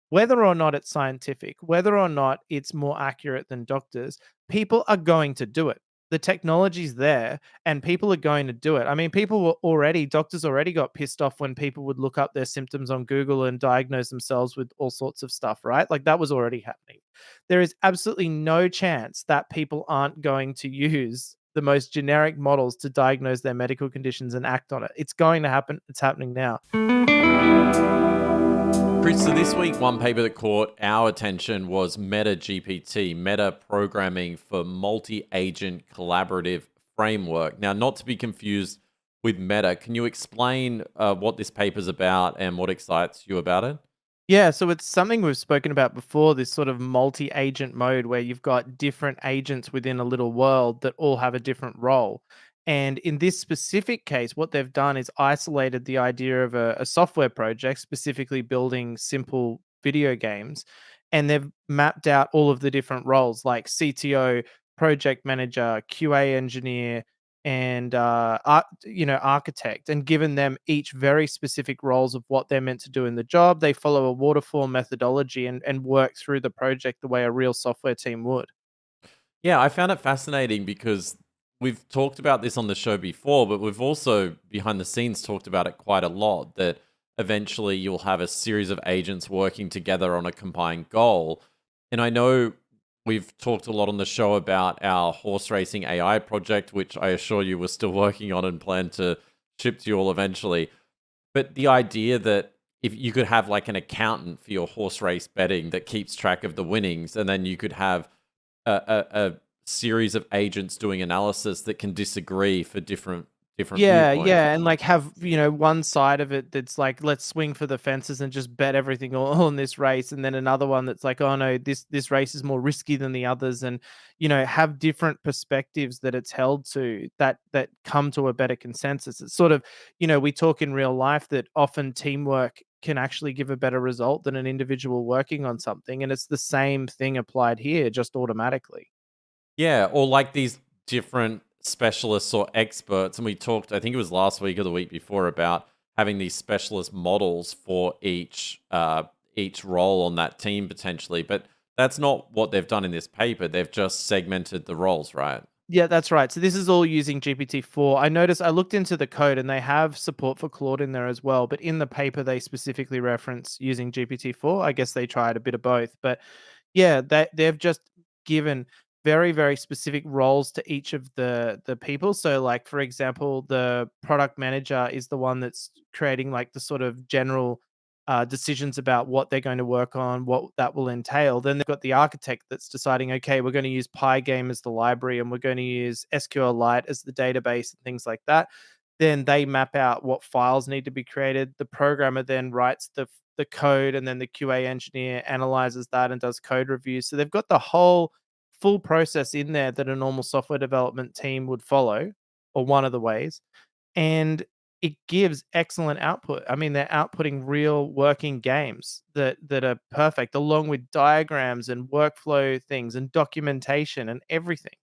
whether or not it's scientific, whether or not it's more accurate than doctors, people are going to do it. The technology's there and people are going to do it. I mean, doctors already got pissed off when people would look up their symptoms on Google and diagnose themselves with all sorts of stuff, right? Like that was already happening. There is absolutely no chance that people aren't going to use the most generic models to diagnose their medical conditions and act on it. It's going to happen. It's happening now. Chris, so this week, one paper that caught our attention was MetaGPT, meta programming for multi-agent collaborative framework. Now, not to be confused with Meta, can you explain what this paper's about and what excites you about it? Yeah, so it's something we've spoken about before, this sort of multi-agent mode where you've got different agents within a little world that all have a different role. And in this specific case, what they've done is isolated the idea of a software project, specifically building simple video games, and they've mapped out all of the different roles like CTO, project manager, QA engineer, and architect, and given them each very specific roles of what they're meant to do in the job. They follow a waterfall methodology and work through the project the way a real software team would. Yeah, I found it fascinating because we've talked about this on the show before, but we've also behind the scenes talked about it quite a lot that eventually you'll have a series of agents working together on a combined goal. And I know we've talked a lot on the show about our horse racing AI project, which I assure you we're still working on and plan to ship to you all eventually. But the idea that if you could have like an accountant for your horse race betting that keeps track of the winnings, and then you could have a series of agents doing analysis that can disagree for different Yeah, viewpoints. yeah, and, like, have, one side of it that's like, "Let's swing for the fences and just bet everything all on this race," and then another one that's like, "Oh, no, this race is more risky than the others," and, have different perspectives that it's held to that come to a better consensus. It's sort of, we talk in real life that often teamwork can actually give a better result than an individual working on something, and it's the same thing applied here, just automatically. Yeah, or like these different specialists or experts. And we talked, I think it was last week or the week before, about having these specialist models for each role on that team potentially. But that's not what they've done in this paper. They've just segmented the roles, right? Yeah, that's right. So this is all using GPT-4. I looked into the code and they have support for Claude in there as well, but in the paper they specifically reference using GPT-4. I guess they tried a bit of both, but yeah, they've just given very, very specific roles to each of the people. So like for example, the product manager is the one that's creating like the sort of general decisions about what they're going to work on, what that will entail. Then they've got the architect that's deciding, okay, we're going to use Pygame as the library and we're going to use SQLite as the database and things like that. Then they map out what files need to be created. The programmer then writes the code, and then the QA engineer analyzes that and does code reviews. So they've got the whole full process in there that a normal software development team would follow, or one of the ways. And it gives excellent output. I mean, they're outputting real working games that are perfect, along with diagrams and workflow things and documentation and everything.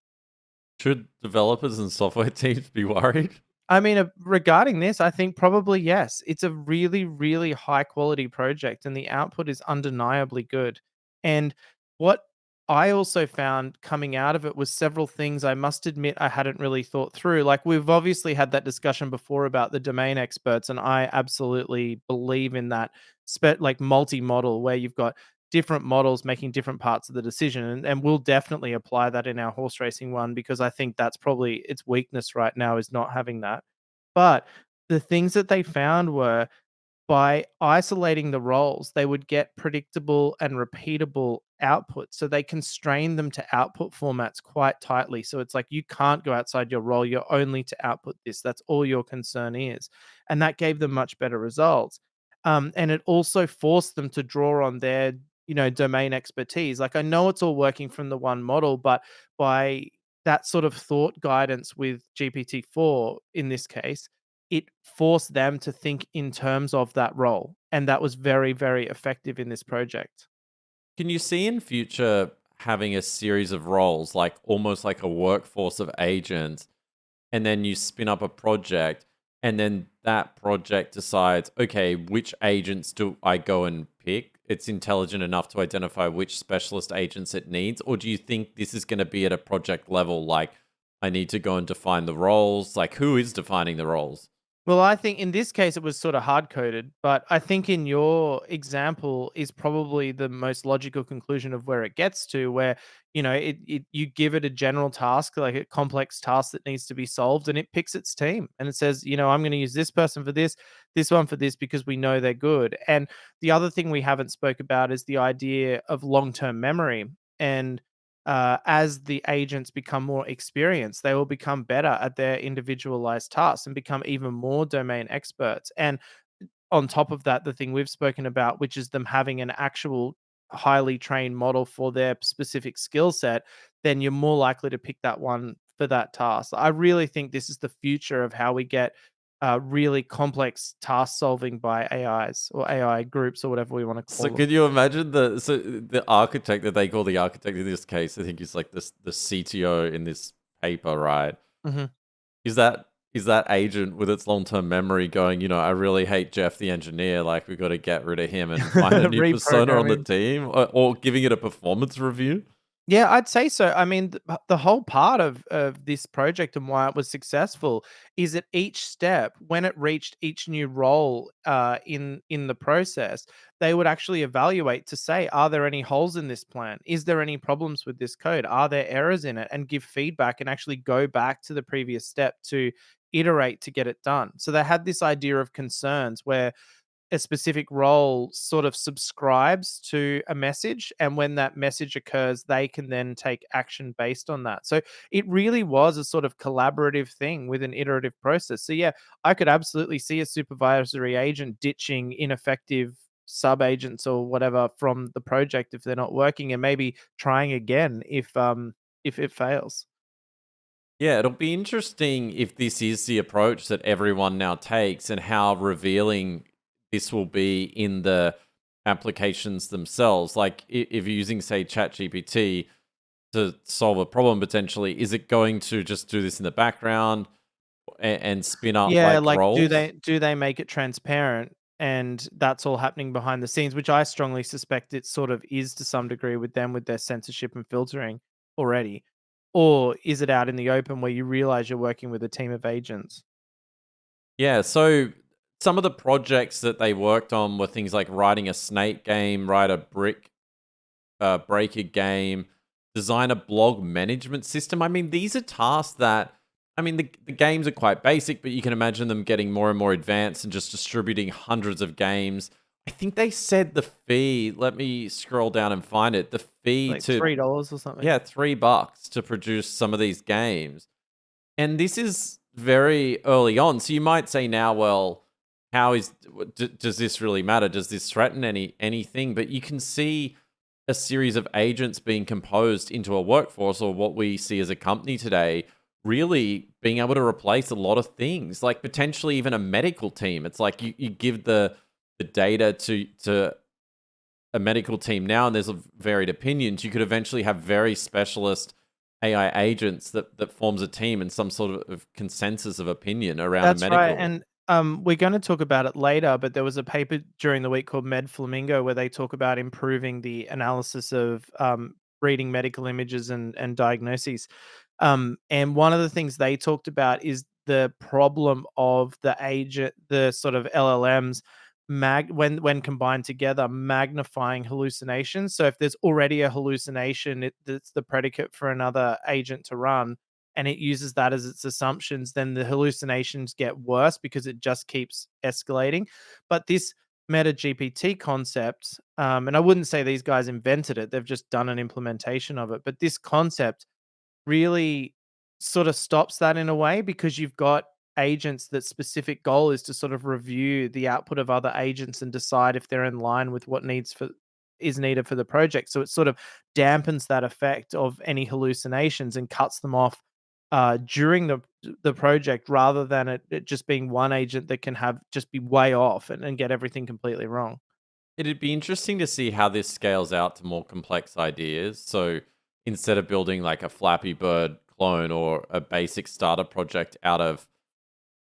Should developers and software teams be worried? I mean, regarding this, I think probably yes. It's a really, really high quality project, and the output is undeniably good. And what I also found coming out of it was several things I must admit I hadn't really thought through. Like, we've obviously had that discussion before about the domain experts, and I absolutely believe in that like multi-model where you've got different models making different parts of the decision. And we'll definitely apply that in our horse racing one because I think that's probably its weakness right now is not having that. But the things that they found were by isolating the roles, they would get predictable and repeatable output. So they constrain them to output formats quite tightly. So it's like you can't go outside your role. You're only to output this. That's all your concern is. And that gave them much better results. And it also forced them to draw on their, domain expertise. Like I know it's all working from the one model, but by that sort of thought guidance with GPT-4 in this case, it forced them to think in terms of that role, and that was very, very effective in this project. Can you see in future having a series of roles, like almost like a workforce of agents, and then you spin up a project, and then that project decides, okay, which agents do I go and pick? it's intelligent enough to identify which specialist agents it needs? Or do you think this is going to be at a project level? Like, I need to go and define the roles. Like, who is defining the roles? Well, I think in this case it was sort of hard coded, but I think in your example is probably the most logical conclusion of where it gets to, where it you give it a general task, like a complex task that needs to be solved, and it picks its team and it says, I'm going to use this person for this one for this because we know they're good. And the other thing we haven't spoke about is the idea of long term memory. And as the agents become more experienced, they will become better at their individualized tasks and become even more domain experts. And on top of that, the thing we've spoken about, which is them having an actual highly trained model for their specific skill set, then you're more likely to pick that one for that task. I really think this is the future of how we get really complex task solving by AIs or AI groups or whatever we want to So call them. can you imagine the architect that they call the architect in this case? I think he's like the CTO in this paper, right? Mhm. Is that agent with its long term memory going, I really hate Jeff the engineer, like we got to get rid of him and find a new persona on the Reprogramming. team, or giving it a performance review? Yeah, I'd say so. I mean, the whole part of this project and why it was successful is at each step, when it reached each new role in the process, they would actually evaluate to say, are there any holes in this plan? Is there any problems with this code? Are there errors in it? And give feedback and actually go back to the previous step to iterate to get it done. So they had this idea of concerns where a specific role sort of subscribes to a message, and when that message occurs they can then take action based on that. So it really was a sort of collaborative thing with an iterative process. So yeah, I could absolutely see a supervisory agent ditching ineffective sub agents or whatever from the project if they're not working, and maybe trying again if it fails. Yeah, it'll be interesting if this is the approach that everyone now takes and how revealing this will be in the applications themselves. Like if you're using, say, ChatGPT to solve a problem potentially, is it going to just do this in the background and spin up Yeah, like like, roles? do they make it transparent and that's all happening behind the scenes, which I strongly suspect it sort of is to some degree with them with their censorship and filtering already? Or is it out in the open where you realize you're working with a team of agents? Yeah, so some of the projects that they worked on were things like writing a snake game, write a brick break a game, design a blog management system. I mean, these are tasks that, I mean, the games are quite basic, but you can imagine them getting more and more advanced and just distributing hundreds of games. I think they said the fee, let me scroll down and find it. The fee Like to, $3 or something? yeah, $3 to produce some of these games. And this is very early on. So you might say now, well, how is does this really matter? Does this threaten anything? But you can see a series of agents being composed into a workforce, or what we see as a company today, really being able to replace a lot of things, like potentially even a medical team. It's like you give the data to a medical team now, and there's a varied opinions. You could eventually have very specialist AI agents that forms a team and some sort of consensus of opinion around a That's right, medical. and, we're gonna talk about it later, but there was a paper during the week called Med-Flamingo where they talk about improving the analysis of, reading medical images and diagnoses. And one of the things they talked about is the problem of the sort of LLMs when combined together, magnifying hallucinations. So if there's already a hallucination, that's the predicate for another agent to run, and it uses that as its assumptions, then the hallucinations get worse because it just keeps escalating. But this MetaGPT concept, and I wouldn't say these guys invented it; they've just done an implementation of it. But this concept really sort of stops that in a way because you've got agents that specific goal is to sort of review the output of other agents and decide if they're in line with what is needed for the project. So it sort of dampens that effect of any hallucinations and cuts them off during the project rather than it just being one agent that can have just be way off and get everything completely wrong. It'd be interesting to see how this scales out to more complex ideas. So instead of building like a Flappy Bird clone or a basic starter project out of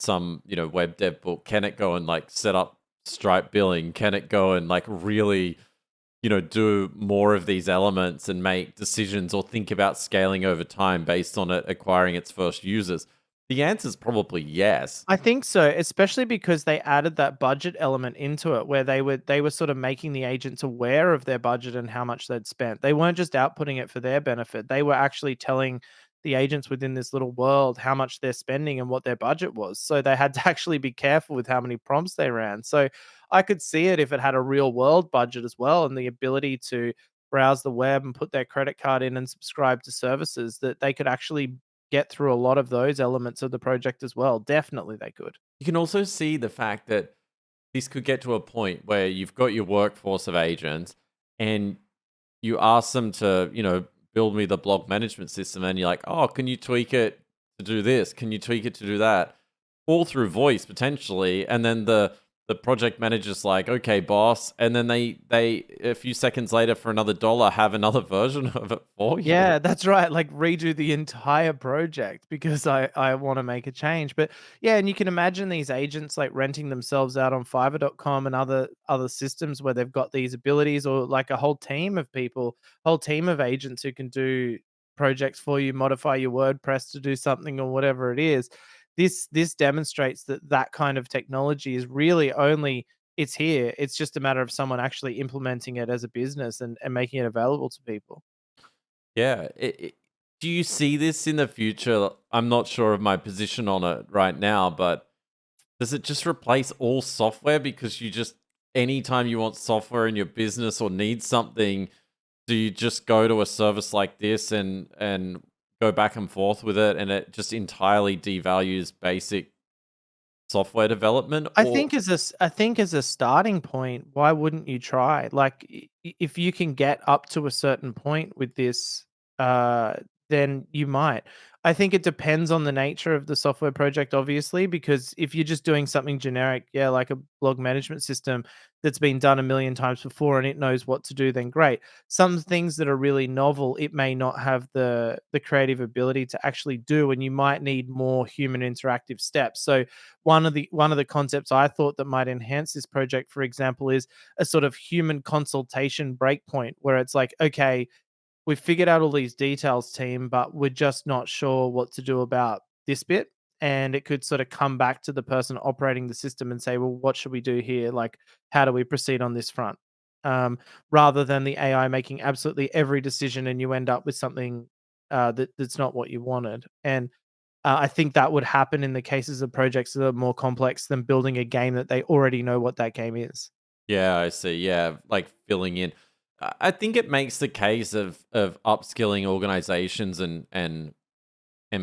some, web dev book, can it go and like set up Stripe billing? Can it go and like really do more of these elements and make decisions or think about scaling over time based on it acquiring its first users? The answer is probably yes. I think so, especially because they added that budget element into it where they were sort of making the agents aware of their budget and how much they'd spent. They weren't just outputting it for their benefit. They were actually telling the agents within this little world how much they're spending and what their budget was. So they had to actually be careful with how many prompts they ran. So I could see it if it had a real world budget as well and the ability to browse the web and put their credit card in and subscribe to services that they could actually get through a lot of those elements of the project as well. Definitely they could. You can also see the fact that this could get to a point where you've got your workforce of agents and you ask them to, build me the blog management system, and you're like, oh, can you tweak it to do this? Can you tweak it to do that? All through voice potentially. And then the project manager's like, okay, boss. And then they a few seconds later for another dollar have another version of it for you. Yeah, that's right. Like redo the entire project because I want to make a change. But yeah, and you can imagine these agents like renting themselves out on Fiverr.com and other systems where they've got these abilities, or like a whole team of people, whole team of agents who can do projects for you, modify your WordPress to do something or whatever it is. This demonstrates that that kind of technology is really only it's here. It's just a matter of someone actually implementing it as a business and making it available to people. Yeah. Do you see this in the future? I'm not sure of my position on it right now, but does it just replace all software? Because anytime you want software in your business or need something, do you just go to a service like this and go back and forth with it, and it just entirely devalues basic software development? Or I think as a starting point, why wouldn't you try? Like if you can get up to a certain point with this, uh, then you might. I think it depends on the nature of the software project, obviously, because if you're just doing something generic, yeah, like a blog management system that's been done a million times before and it knows what to do, then great. Some things that are really novel, it may not have the creative ability to actually do, and you might need more human interactive steps. So one of the concepts I thought that might enhance this project, for example, is a sort of human consultation breakpoint where it's like, okay, we've figured out all these details, team, but we're just not sure what to do about this bit. And it could sort of come back to the person operating the system and say, well, what should we do here? Like, how do we proceed on this front? Rather than the AI making absolutely every decision and you end up with something that's not what you wanted. And I think that would happen in the cases of projects that are more complex than building a game that they already know what that game is. yeah, I see. Yeah, like filling in. I think it makes the case of upskilling organizations and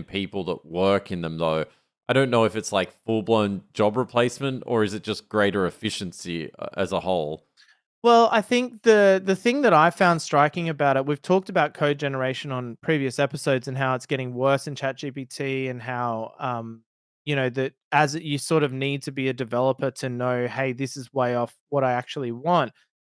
people that work in them, though. I don't know if it's like full blown job replacement, or is it just greater efficiency as a whole. Well, I think the thing that I found striking about it, we've talked about code generation on previous episodes and how it's getting worse in ChatGPT and how that you sort of need to be a developer to know, hey, this is way off what I actually want.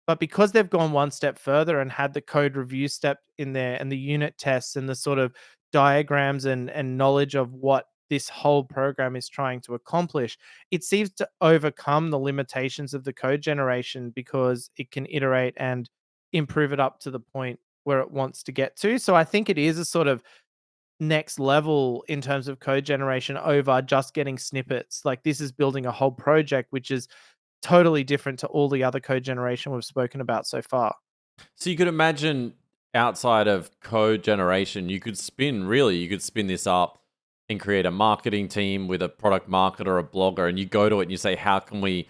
But because they've gone one step further and had the code review step in there and the unit tests and the sort of diagrams and knowledge of what this whole program is trying to accomplish, it seems to overcome the limitations of the code generation because it can iterate and improve it up to the point where it wants to get to. So I think it is a sort of next level in terms of code generation over just getting snippets. Like this is building a whole project, which is totally different to all the other code generation we've spoken about so far. So you could imagine outside of code generation, you could spin this up and create a marketing team with a product marketer, a blogger, and you go to it and you say, how can we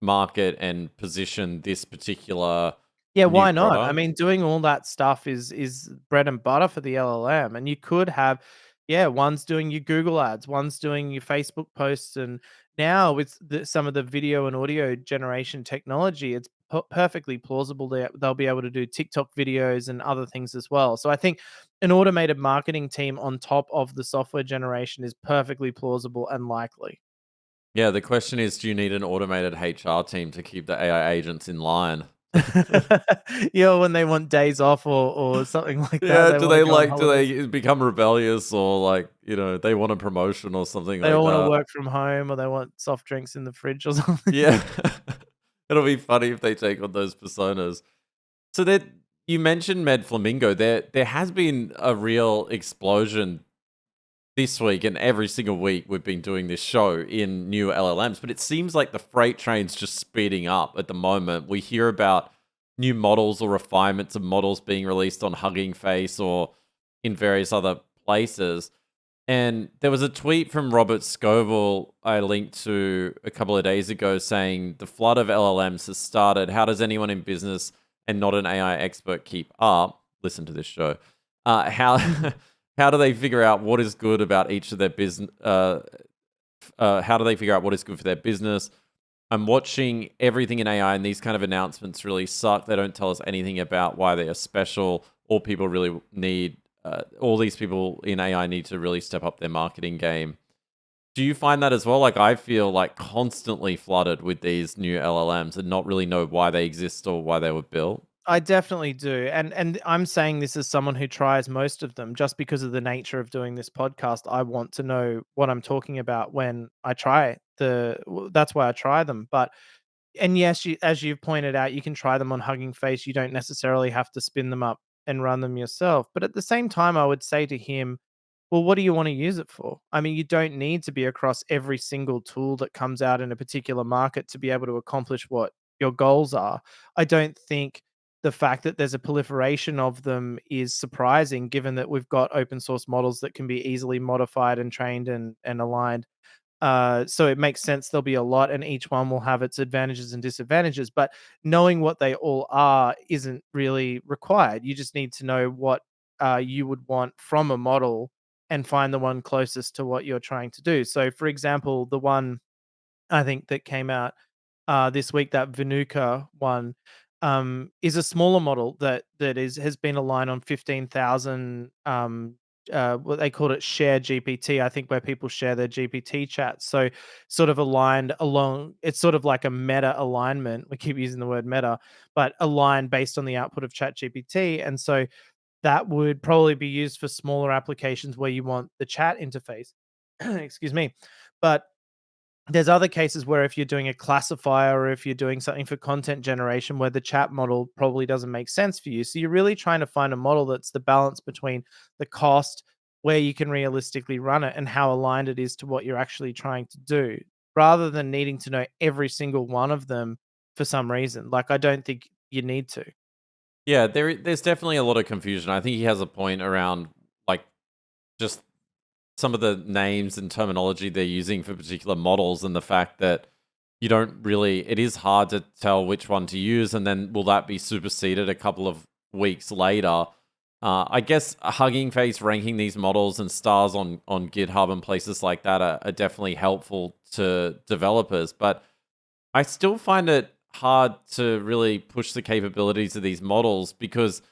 market and position this particular Yeah, new why not? I product? mean, doing all that stuff is bread and butter for the LLM, and you could have, yeah, one's doing your Google ads, one's doing your Facebook posts, and now with some of the video and audio generation technology, it's perfectly plausible that they'll be able to do TikTok videos and other things as well. So I think an automated marketing team on top of the software generation is perfectly plausible and likely. Yeah, the question is, do you need an automated HR team to keep the AI agents in line? Yeah, when they want days off or something like that, Yeah, they want to go on do holiday. they become rebellious, or like, they want a promotion or something They like all wanna that? work from home or they want soft drinks in the fridge or something. Yeah. It'll be funny if they take on those personas. So that you mentioned Med-Flamingo. There has been a real explosion this week, and every single week we've been doing this show in new LLMs, but it seems like the freight train's just speeding up at the moment. We hear about new models or refinements of models being released on Hugging Face or in various other places. And there was a tweet from Robert Scoble I linked to a couple of days ago saying the flood of LLMs has started. How does anyone in business and not an AI expert keep up? Listen to this show. How how do they figure out what is good about each of their business? How do they figure out what is good for their business? I'm watching everything in AI, and these kind of announcements really suck. They don't tell us anything about why they are special. All people really need, all these people in AI need to really step up their marketing game. Do you find that as well? Like, I feel like constantly flooded with these new LLMs and not really know why they exist or why they were built. I definitely do. And I'm saying this as someone who tries most of them just because of the nature of doing this podcast. I want to know what I'm talking about when I try that's why I try them. But and yes, as you've pointed out, you can try them on Hugging Face. You don't necessarily have to spin them up and run them yourself. But at the same time, I would say to him, well, what do you want to use it for? I mean, you don't need to be across every single tool that comes out in a particular market to be able to accomplish what your goals are. I don't think the fact that there's a proliferation of them is surprising, given that we've got open source models that can be easily modified and trained and aligned. So it makes sense there'll be a lot, and each one will have its advantages and disadvantages. But knowing what they all are isn't really required. You just need to know what you would want from a model and find the one closest to what you're trying to do. So, for example, the one I think that came out this week, that Venuka one, is a smaller model that is has been aligned on 15,000, what they called it share GPT, I think, where people share their GPT chats. So sort of aligned along, it's sort of like a meta alignment. We keep using the word meta, but aligned based on the output of ChatGPT. And so that would probably be used for smaller applications where you want the chat interface. Excuse me. But there's other cases where if you're doing a classifier or if you're doing something for content generation where the chat model probably doesn't make sense for you. So you're really trying to find a model that's the balance between the cost, where you can realistically run it, and how aligned it is to what you're actually trying to do, rather than needing to know every single one of them for some reason. Like, I don't think you need to. Yeah, there's definitely a lot of confusion. I think he has a point around like just some of the names and terminology they're using for particular models and the fact that you don't really it is hard to tell which one to use, and then will that be superseded a couple of weeks later? I guess Hugging Face ranking these models and stars on GitHub and places like that are definitely helpful to developers, but I still find it hard to really push the capabilities of these models because,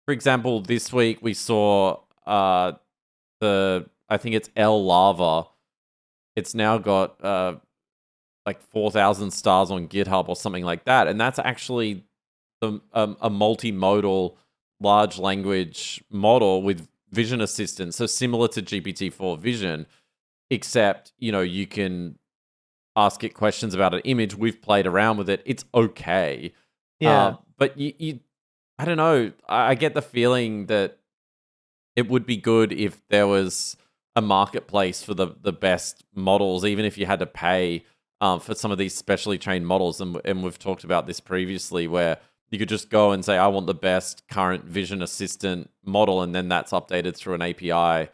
for example, this week we saw the I think it's L Lava. It's now got like 4,000 stars on GitHub or something like that, and that's actually a multimodal large language model with vision assistance, so similar to GPT-4 Vision, except you can ask it questions about an image. We've played around with it. It's okay. Yeah. But I don't know. I get the feeling that it would be good if there was a marketplace for the best models, even if you had to pay for some of these specially trained models. And we've talked about this previously, where you could just go and say, I want the best current vision assistant model, and then that's updated through an API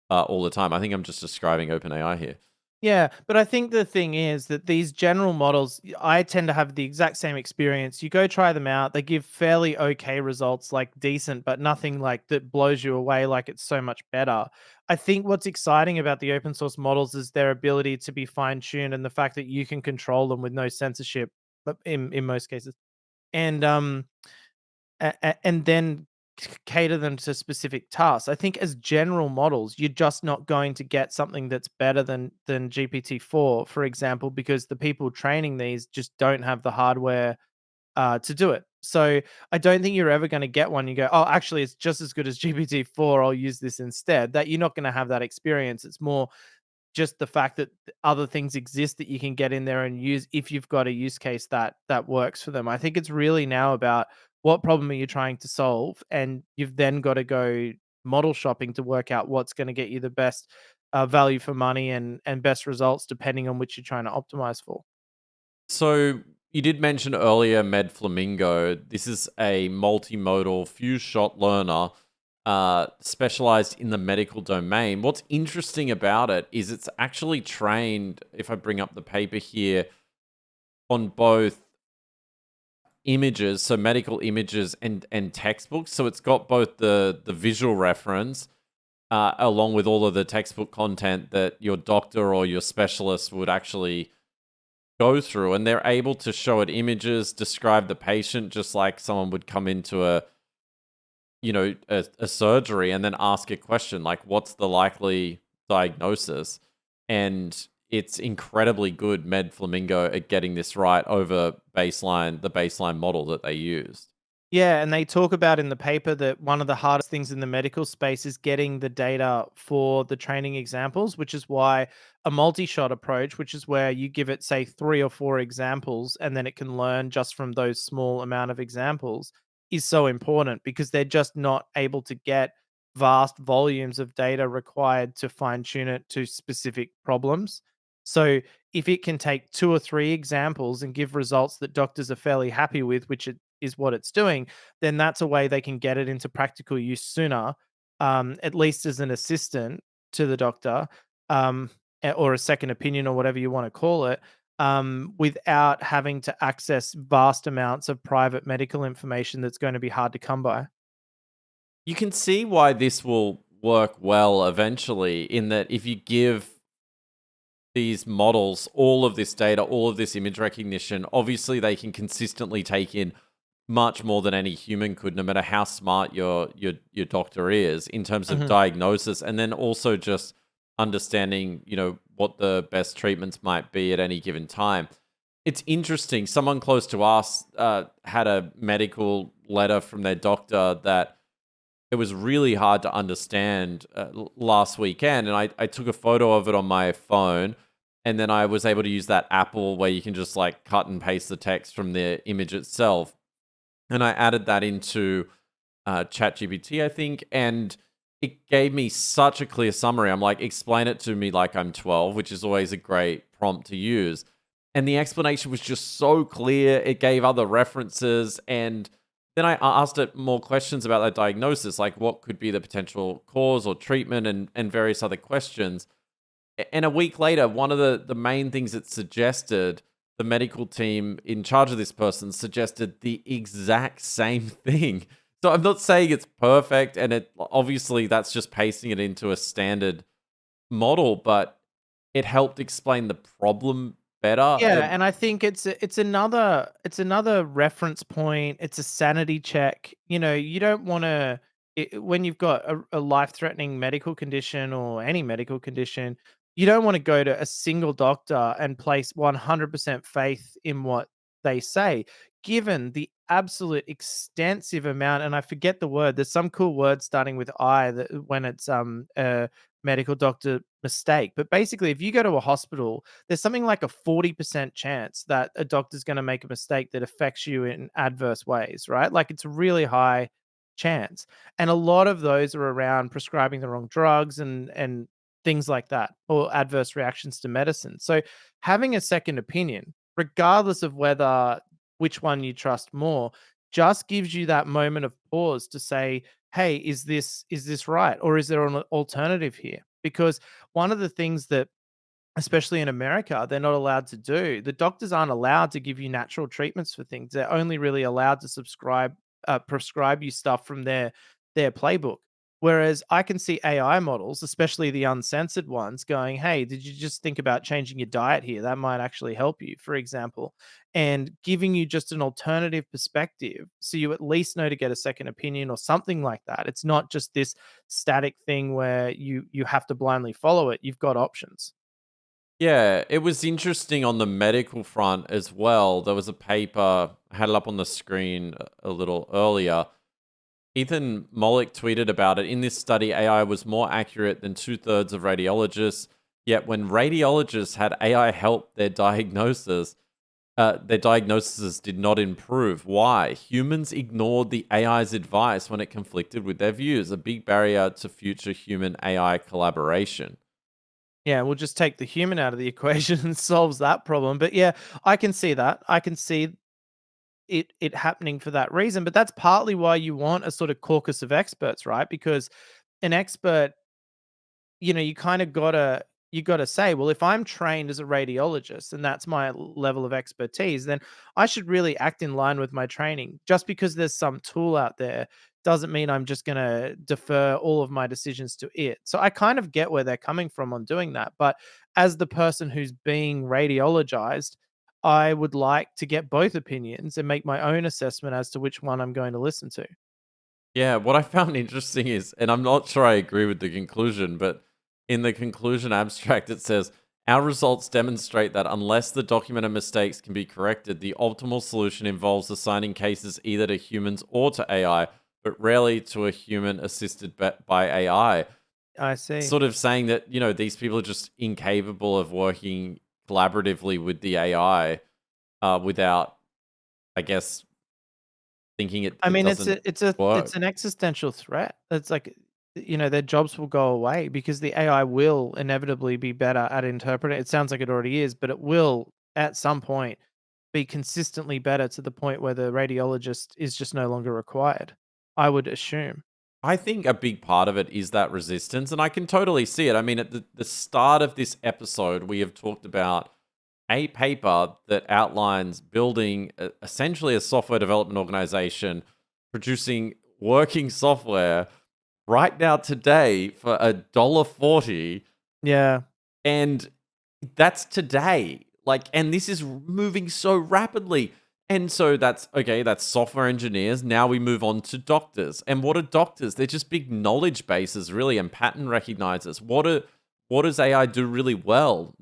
all the time. I think I'm just describing OpenAI here. Yeah, but I think the thing is that these general models, I tend to have the exact same experience. You go try them out, they give fairly okay results, like decent, but nothing like that blows you away like it's so much better. I think what's exciting about the open source models is their ability to be fine-tuned and the fact that you can control them with no censorship, but in most cases. And and then cater them to specific tasks. I think as general models, you're just not going to get something that's better than GPT-4, for example, because the people training these just don't have the hardware to do it. So I don't think you're ever going to get one. You go, oh, actually, it's just as good as GPT-4. I'll use this instead. That you're not going to have that experience. It's more just the fact that other things exist that you can get in there and use if you've got a use case that works for them. I think it's really now about what problem are you trying to solve, and you've then got to go model shopping to work out what's going to get you the best value for money and best results depending on which you're trying to optimize for. So you did mention earlier Med-Flamingo. This is a multimodal fuse shot learner specialized in the medical domain. What's interesting about it is it's actually trained, if I bring up the paper here, on both images, so medical images and textbooks. So it's got both the visual reference along with all of the textbook content that your doctor or your specialist would actually go through, and they're able to show it images, describe the patient just like someone would come into a surgery and then ask a question like, what's the likely diagnosis? And it's incredibly good, Med-Flamingo, at getting this right over the baseline model that they used. Yeah, and they talk about in the paper that one of the hardest things in the medical space is getting the data for the training examples, which is why a multi-shot approach, which is where you give it, say, 3 or 4 examples, and then it can learn just from those small amount of examples, is so important because they're just not able to get vast volumes of data required to fine-tune it to specific problems. So if it can take 2 or 3 examples and give results that doctors are fairly happy with, which it is what it's doing, then that's a way they can get it into practical use sooner, at least as an assistant to the doctor, or a second opinion or whatever you want to call it, without having to access vast amounts of private medical information that's going to be hard to come by. You can see why this will work well eventually, in that if you give these models all of this data, all of this image recognition, obviously they can consistently take in much more than any human could, no matter how smart your doctor is in terms of Mhm. diagnosis, and then also just understanding, what the best treatments might be at any given time. It's interesting. Someone close to us had a medical letter from their doctor that it was really hard to understand last weekend, and I took a photo of it on my phone, and then I was able to use that Apple where you can just like cut and paste the text from the image itself, and I added that into ChatGPT, I think, and it gave me such a clear summary. I'm like, explain it to me like I'm 12, which is always a great prompt to use. And the explanation was just so clear. It gave other references. And then I asked it more questions about that diagnosis, like what could be the potential cause or treatment, and various other questions. And a week later, one of the main things it suggested, the medical team in charge of this person suggested the exact same thing. So I'm not saying it's perfect, and it obviously that's just pasting it into a standard model, but it helped explain the problem better. Yeah, and I think it's another reference point. It's a sanity check. You don't want to, when you've got a life-threatening medical condition or any medical condition, you don't want to go to a single doctor and place 100% faith in what they say, given the absolute extensive amount. And I forget the word. There's some cool word starting with I that when it's a medical doctor mistake. But basically, if you go to a hospital, there's something like a 40% chance that a doctor's going to make a mistake that affects you in adverse ways, right? Like it's a really high chance. And a lot of those are around prescribing the wrong drugs and things like that, or adverse reactions to medicine. So having a second opinion, regardless of whether which one you trust more, just gives you that moment of pause to say, hey, is this right, or is there an alternative here? Because one of the things that, especially in America, they're not allowed to do, the doctors aren't allowed to give you natural treatments for things. They're only really allowed to prescribe you stuff from their playbook. Whereas I can see AI models, especially the uncensored ones, going, "Hey, did you just think about changing your diet here? That might actually help you," for example, and giving you just an alternative perspective, so you at least know to get a second opinion or something like that. It's not just this static thing where you have to blindly follow it. You've got options. Yeah, it was interesting on the medical front as well. There was a paper, I had it up on the screen a little earlier. Ethan Mollick tweeted about it. In this study, AI was more accurate than two-thirds of radiologists. Yet when radiologists had AI help their diagnosis, their diagnoses did not improve. Why? Humans ignored the AI's advice when it conflicted with their views, a big barrier to future human AI collaboration. Yeah, we'll just take the human out of the equation and solves that problem. But yeah, I can see that. I can see it happening for that reason. But that's partly why you want a sort of caucus of experts, right? Because an expert, you kind of gotta say, well, if I'm trained as a radiologist and that's my level of expertise, then I should really act in line with my training. Just because there's some tool out there doesn't mean I'm just gonna defer all of my decisions to it. So I kind of get where they're coming from on doing that. But as the person who's being radiologized, I would like to get both opinions and make my own assessment as to which one I'm going to listen to. Yeah, what I found interesting is, and I'm not sure I agree with the conclusion, but in the conclusion abstract, it says, our results demonstrate that unless the documented mistakes can be corrected, the optimal solution involves assigning cases either to humans or to AI, but rarely to a human assisted by AI. I see. Sort of saying that, these people are just incapable of working collaboratively with the AI without, I guess, thinking I it mean, it's doesn't a it's a work. it's an existential threat. It's like, their jobs will go away because the AI will inevitably be better at interpreting. It sounds like it already is, but it will at some point be consistently better to the point where the radiologist is just no longer required. I would assume. I think a big part of it is that resistance, and I can totally see it. I mean, at the start of this episode, we have talked about a paper that outlines building essentially a software development organization, producing working software right now today for $1.40, Yeah. and that's today. Like, and this is moving so rapidly. And so that's okay, that's software engineers. Now we move on to doctors. And what are doctors? They're just big knowledge bases, really, and pattern recognizers. What does AI do really well?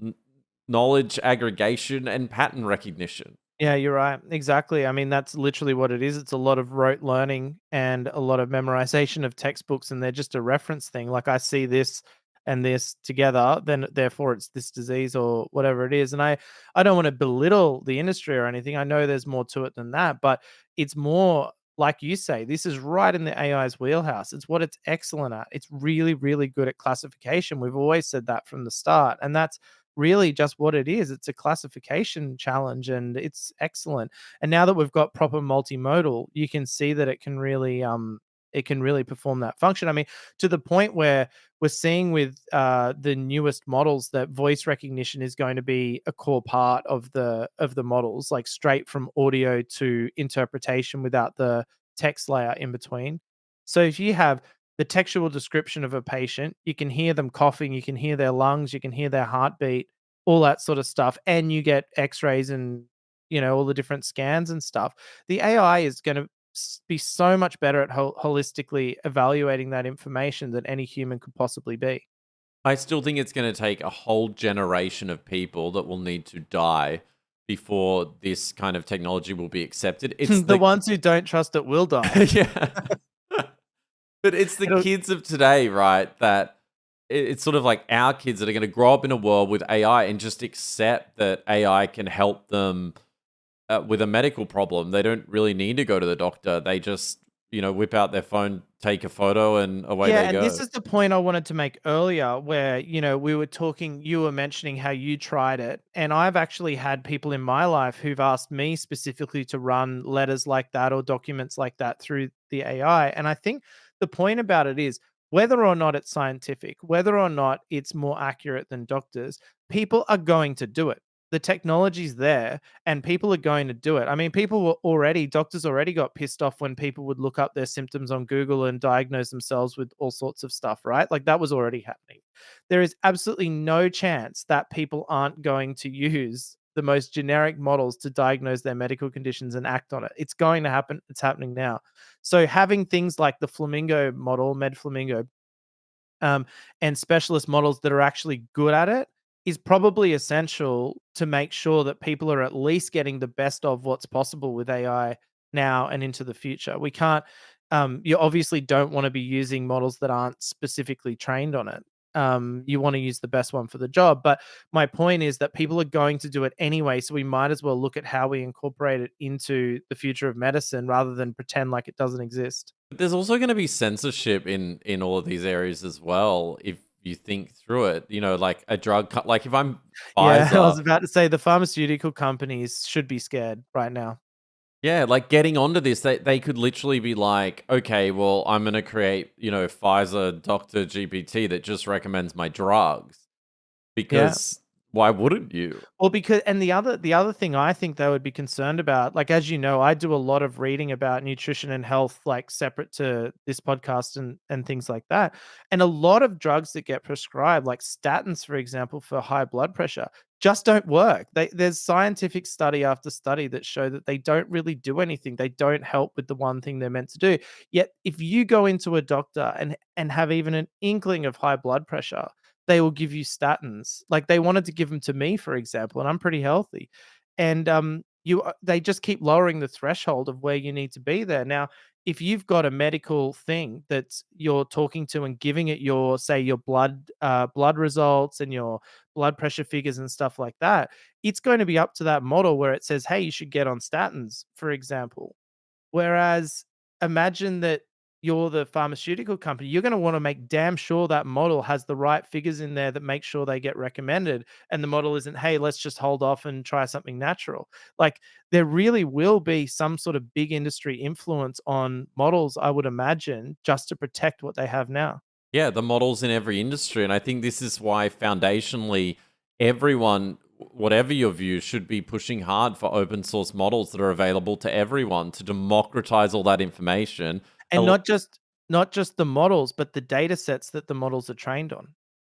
Knowledge aggregation and pattern recognition. Yeah, you're right. Exactly. I mean, that's literally what it is. It's a lot of rote learning and a lot of memorization of textbooks, and they're just a reference thing. Like, I see this and this together, then therefore it's this disease or whatever it is. And I don't want to belittle the industry or anything. I know there's more to it than that, but it's more like you say, this is right in the AI's wheelhouse. It's what it's excellent at. It's really, really good at classification. We've always said that from the start. And that's really just what it is. It's a classification challenge and it's excellent. And now that we've got proper multimodal, you can see that it can really perform that function. I mean, to the point where we're seeing with the newest models that voice recognition is going to be a core part of the models, like straight from audio to interpretation without the text layer in between. So if you have the textual description of a patient, you can hear them coughing, you can hear their lungs, you can hear their heartbeat, all that sort of stuff, and you get X-rays and all the different scans and stuff. The AI is going to be so much better at holistically evaluating that information than any human could possibly be. I still think it's going to take a whole generation of people that will need to die before this kind of technology will be accepted. It's The the ones who don't trust it will die. yeah. But it's the It'll kids of today, right? That it's sort of like our kids that are going to grow up in a world with AI and just accept that AI can help them with a medical problem. They don't really need to go to the doctor. They just, whip out their phone, take a photo, and away Yeah, they and this go. is the point I wanted to make earlier where, we were talking, you were mentioning how you tried it. And I've actually had people in my life who've asked me specifically to run letters like that or documents like that through the AI. And I think the point about it is whether or not it's scientific, whether or not it's more accurate than doctors, people are going to do it. The technology's there and people are going to do it. I mean, doctors already got pissed off when people would look up their symptoms on Google and diagnose themselves with all sorts of stuff, right? Like that was already happening. There is absolutely no chance that people aren't going to use the most generic models to diagnose their medical conditions and act on it. It's going to happen. It's happening now. So having things like the Flamingo model, Med-Flamingo, um, and specialist models that are actually good at it is probably essential to make sure that people are at least getting the best of what's possible with AI now and into the future. We can't, you obviously don't want to be using models that aren't specifically trained on it. you want to use the best one for the job. But my point is that people are going to do it anyway, so we might as well look at how we incorporate it into the future of medicine rather than pretend like it doesn't exist. But there's also going to be censorship in all of these areas as well. If you think through it, like a like if I'm Yeah, I was Pfizer, about to say the pharmaceutical companies should be scared right now. yeah, like getting onto this, they could literally be like, okay, well, I'm going to create, Pfizer Doctor GPT that just recommends my drugs Yeah. because why wouldn't you? Well, because and the other thing I think they would be concerned about, like, as you know, I do a lot of reading about nutrition and health, like, separate to this podcast and things like that. And a lot of drugs that get prescribed, like statins, for example, for high blood pressure, just don't work. There's scientific study after study that show that they don't really do anything. They don't help with the one thing they're meant to do. Yet, if you go into a doctor and have even an inkling of high blood pressure, they will give you statins. Like, they wanted to give them to me, for example, and I'm pretty healthy. And, they just keep lowering the threshold of where you need to be there. Now, if you've got a medical thing that you're talking to and giving it your, say, your blood results and your blood pressure figures and stuff like that, it's going to be up to that model where it says, "Hey, you should get on statins," for example. Whereas imagine that you're the pharmaceutical company, you're gonna wanna make damn sure that model has the right figures in there that make sure they get recommended, and the model isn't, "Hey, let's just hold off and try something natural." Like, there really will be some sort of big industry influence on models, I would imagine, just to protect what they have now. Yeah, the models in every industry. And I think this is why foundationally everyone, whatever your view, should be pushing hard for open source models that are available to everyone to democratize all that information. And not just the models, but the data sets that the models are trained on.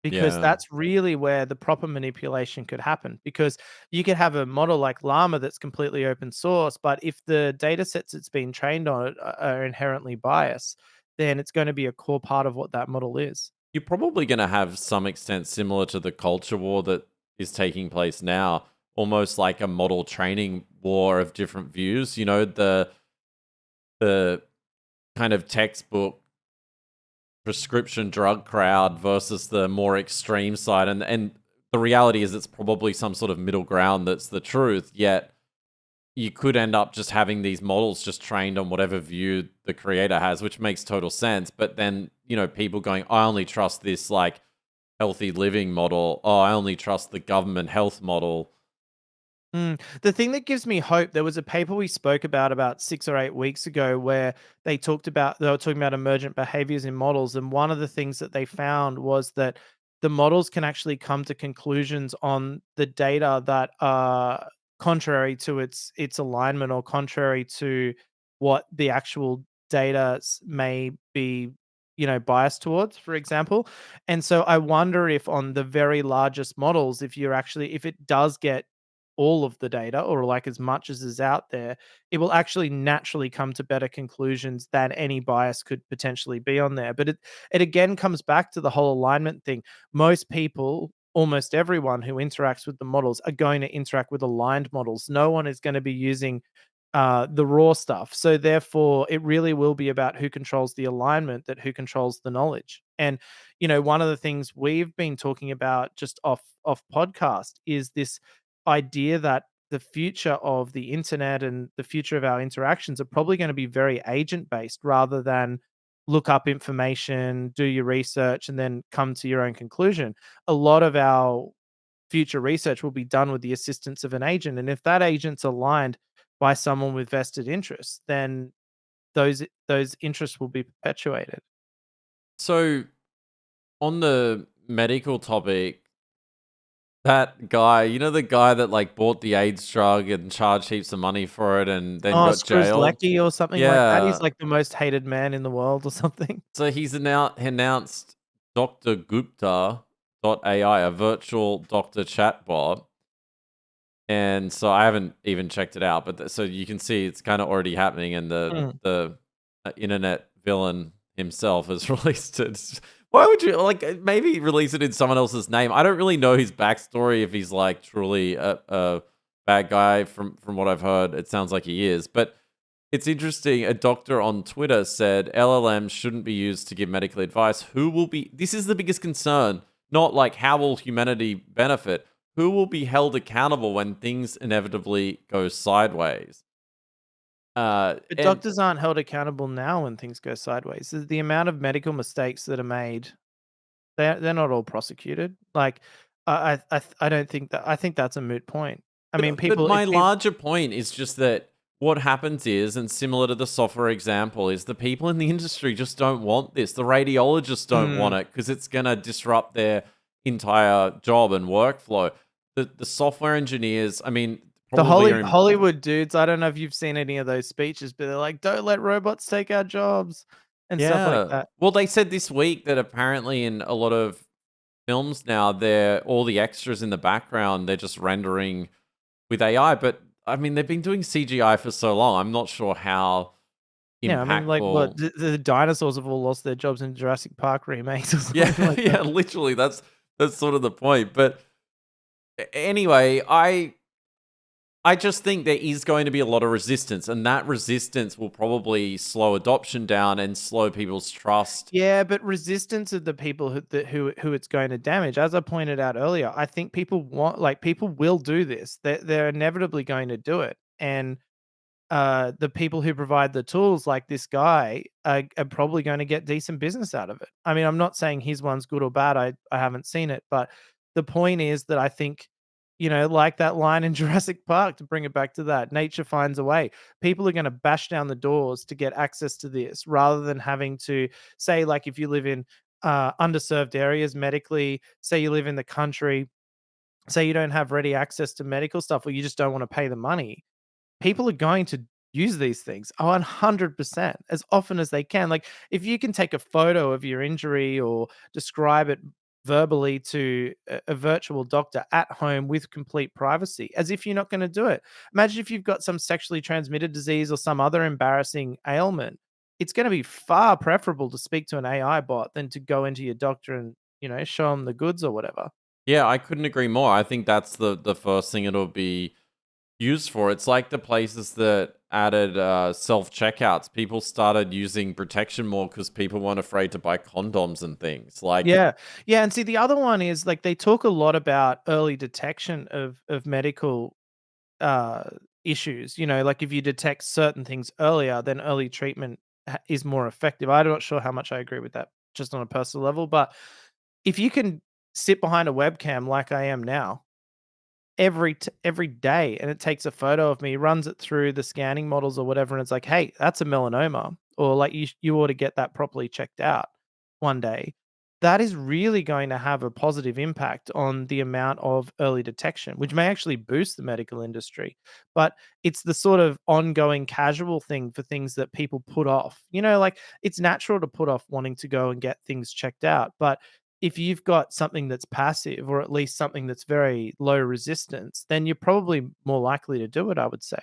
Because Yeah. that's really where the proper manipulation could happen. Because you could have a model like Llama that's completely open source, but if the data sets it's been trained on are inherently biased, then it's gonna be a core part of what that model is. You're probably going to have some extent similar to the culture war that is taking place now, almost like a model training war of different views. The kind of textbook prescription drug crowd versus the more extreme side, and the reality is it's probably some sort of middle ground that's the truth. Yet you could end up just having these models just trained on whatever view the creator has, which makes total sense. But then, people going, I only trust this like healthy living model. Oh, I only trust the government health model. The thing that gives me hope, there was a paper we spoke about 6 or 8 weeks ago where they were talking about emergent behaviors in models, and one of the things that they found was that the models can actually come to conclusions on the data that are contrary to its alignment or contrary to what the actual data may be, biased towards, for example. And so I wonder if on the very largest models, if it does get all of the data or like as much as is out there, it will actually naturally come to better conclusions than any bias could potentially be on there. But it again comes back to the whole alignment thing. Most people, almost everyone who interacts with the models are going to interact with aligned models. No one is going to be using the raw stuff. So therefore, it really will be about who controls the alignment, that who controls the knowledge. And one of the things we've been talking about just off podcast is this idea that the future of the internet and the future of our interactions are probably going to be very agent based rather than look up information, do your research, and then come to your own conclusion. A lot of our future research will be done with the assistance of an agent. And if that agent's aligned by someone with vested interests, then those interests will be perpetuated. So, on the medical topic, that guy, the guy that like bought the AIDS drug and charged heaps of money for it and then Oh, got jailed. Skrzlecki or something like that. He's Yeah. like the most hated man in the world or something. So he's announced Dr. Gupta AI, a virtual doctor chatbot. And so I haven't even checked it out, but so you can see it's kind of already happening, and the internet villain himself has released it. Why would you like maybe release it in someone else's name? I don't really know his backstory if he's like truly a bad guy. From what I've heard, it sounds like he is, but It's interesting. A doctor on Twitter said LLMs shouldn't be used to give medical advice. Who will be, this is the biggest concern, not like how will humanity benefit? Who will be held accountable when things inevitably go sideways? But And doctors aren't held accountable now when things go sideways. The amount of medical mistakes that are made, they're not all prosecuted. Like, I don't think that, I think that's a moot point. I mean, But people, my if people, larger point is just that what happens is, and similar to the software example, is the people in the industry just don't want this. The radiologists don't want mm, it because it's going to disrupt their entire job and workflow. The software engineers, I mean, the probably are in. Hollywood dudes, I don't know if you've seen any of those speeches, but they're like, "Don't let robots take our jobs," and stuff like Yeah. that. Well, they said this week that apparently in a lot of films now, they're all the extras in the background, they're just rendering with AI. But I mean, they've been doing CGI for so long. I'm not sure how Yeah, I mean, like, what, impactful. the dinosaurs have all lost their jobs in Jurassic Park remakes or Yeah, something like yeah, that. literally, that's sort of the point. But anyway, I just think there is going to be a lot of resistance, and that resistance will probably slow adoption down and slow people's trust. Yeah, but resistance of the people who it's going to damage. As I pointed out earlier, I think people want, like, people will do this. They're inevitably going to do it, and the people who provide the tools, like this guy, are probably going to get decent business out of it. I mean, I'm not saying his one's good or bad. I haven't seen it, but the point is that I think, like that line in Jurassic Park, to bring it back to that, nature finds a way. People are going to bash down the doors to get access to this, rather than having to say, like, if you live in underserved areas medically, say you live in the country, say you don't have ready access to medical stuff, or you just don't want to pay the money, people are going to use these things 100% as often as they can. Like, if you can take a photo of your injury or describe it verbally to a virtual doctor at home with complete privacy, as if you're not going to do it. Imagine if you've got some sexually transmitted disease or some other embarrassing ailment. It's going to be far preferable to speak to an AI bot than to go into your doctor and, show them the goods or whatever. Yeah, I couldn't agree more. I think that's the first thing it'll be used for. It's like the places that added self checkouts. People started using protection more because people weren't afraid to buy condoms and things. Like, Yeah. Yeah, and see, the other one is, like, they talk a lot about early detection of medical, uh, issues, like, if you detect certain things earlier, then early treatment is more effective. I'm not sure how much I agree with that just on a personal level, but if you can sit behind a webcam like I am now every day, and it takes a photo of me, runs it through the scanning models or whatever, and it's like, "Hey, that's a melanoma," or like, "You ought to get that properly checked out one day." That is really going to have a positive impact on the amount of early detection, which may actually boost the medical industry. But it's the sort of ongoing casual thing for things that people put off. Like, it's natural to put off wanting to go and get things checked out, but if you've got something that's passive, or at least something that's very low resistance, then you're probably more likely to do it, I would say.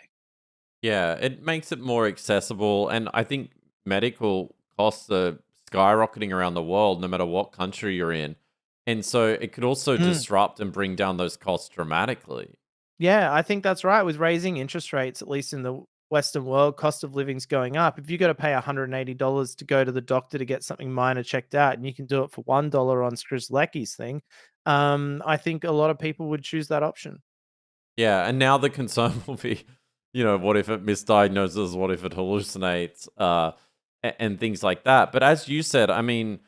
yeah, it makes it more accessible. And I think medical costs are skyrocketing around the world, no matter what country you're in. And so it could also Mm. disrupt and bring down those costs dramatically. Yeah, I think that's right. With raising interest rates, at least in the Western world, cost of living's going up. If you got to pay $180 to go to the doctor to get something minor checked out, and you can do it for $1 on Skrzlecki's thing, I think a lot of people would choose that option. Yeah, and now the concern will be, what if it misdiagnoses? What if it hallucinates? And things like that. But as you said, I mean,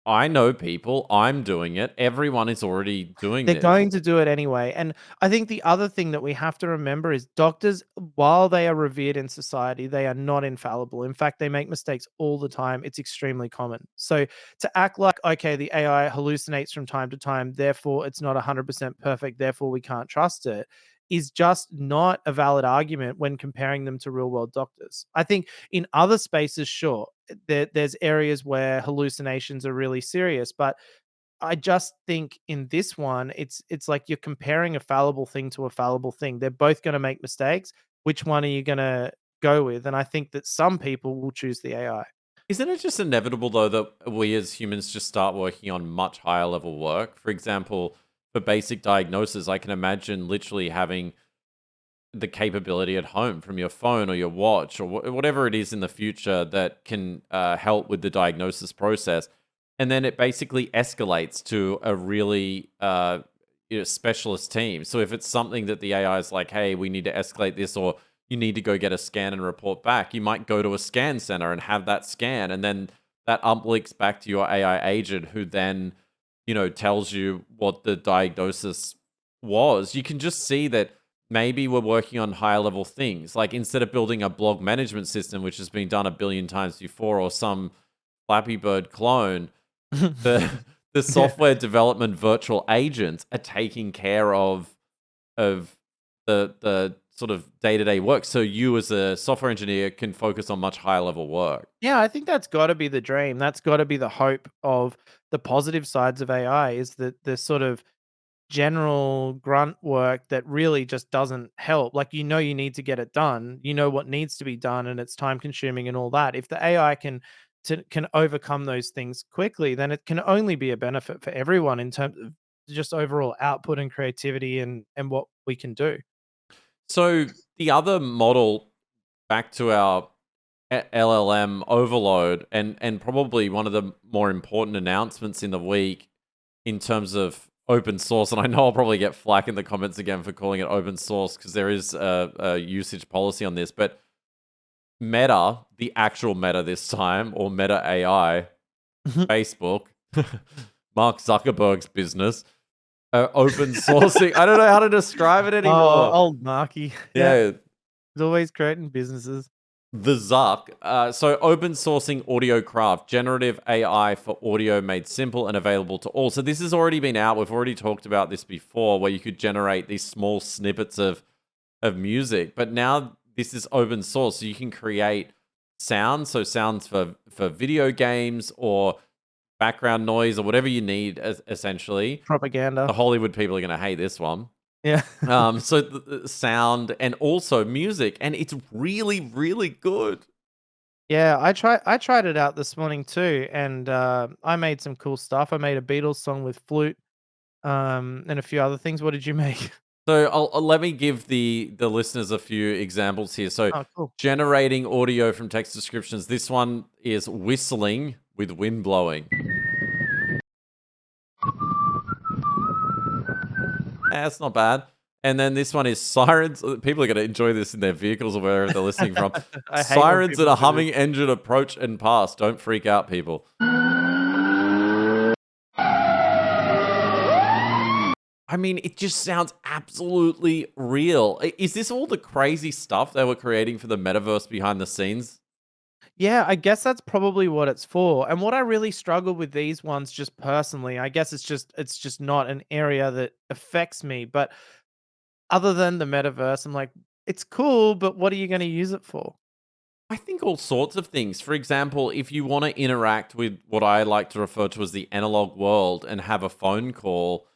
I know people, I'm doing it. Everyone is already doing They're this. going to do it anyway. And I think the other thing that we have to remember is doctors, while they are revered in society, they are not infallible. In fact, they make mistakes all the time. It's extremely common. So to act like, okay, the AI hallucinates from time to time, therefore it's not 100% perfect, therefore we can't trust it, is just not a valid argument when comparing them to real world doctors. I think in other spaces, sure, there's areas where hallucinations are really serious, but I just think in this one, it's like you're comparing a fallible thing to a fallible thing. They're both gonna make mistakes. Which one are you gonna go with? And I think that some people will choose the AI. Isn't it just inevitable, though, that we as humans just start working on much higher level work? For example, for basic diagnosis, I can imagine literally having the capability at home from your phone or your watch or whatever it is in the future that can help with the diagnosis process. And then it basically escalates to a really specialist team. So if it's something that the AI is like, hey, we need to escalate this, or you need to go get a scan and report back, you might go to a scan center and have that scan. And then that uplinks back to your AI agent who then, tells you what the diagnosis was. You can just see that maybe we're working on higher level things. Like instead of building a blog management system, which has been done a billion times before, or some Flappy Bird clone, the the Yeah. software development virtual agents are taking care of the sort of day-to-day work. So you as a software engineer can focus on much higher level work. Yeah, I think that's gotta be the dream. That's gotta be the hope of the positive sides of AI is that the sort of general grunt work that really just doesn't help. Like, you need to get it done. You know what needs to be done, and it's time consuming and all that. If the AI can overcome those things quickly, then it can only be a benefit for everyone in terms of just overall output and creativity and what we can do. So the other model, back to our LLM overload, and probably one of the more important announcements in the week in terms of open source. And I know I'll probably get flack in the comments again for calling it open source because there is a usage policy on this. But Meta, the actual Meta this time, or Meta AI, Facebook, Mark Zuckerberg's business, open sourcing. I don't know how to describe it Oh, anymore. old Marky. Yeah, Yeah, he's always creating businesses. the Zuck. So open sourcing audio craft, generative AI for audio made simple and available to all. So this has already been out. We've already talked about this before, where you could generate these small snippets of music. But now this is open source, so you can create sounds. So sounds for video games or background noise or whatever you need. Essentially, the Propaganda. Hollywood people are going to hate this one. Yeah. So the sound and also music, and it's really, really good. Yeah, I tried it out this morning too, and, I made some cool stuff. I made a Beatles song with flute, and a few other things. What did you make? So let me give the listeners a few examples here. So Oh, cool. generating audio from text descriptions. This one is whistling with wind blowing. That's not bad. And then this one is sirens. People are going to enjoy this in their vehicles or wherever they're listening from. I hate when Sirens and people a do this. humming engine approach and pass. Don't freak out, people. I mean, it just sounds absolutely real. Is this all the crazy stuff they were creating for the metaverse behind the scenes? Yeah, I guess that's probably what it's for, and what I really struggle with these ones just personally, I guess it's just not an area that affects me, but other than the metaverse, I'm like, "It's cool, but what are you gonna use it for?" I think all sorts of things. For example, if you want to interact with what I like to refer to as the analog world and have a phone call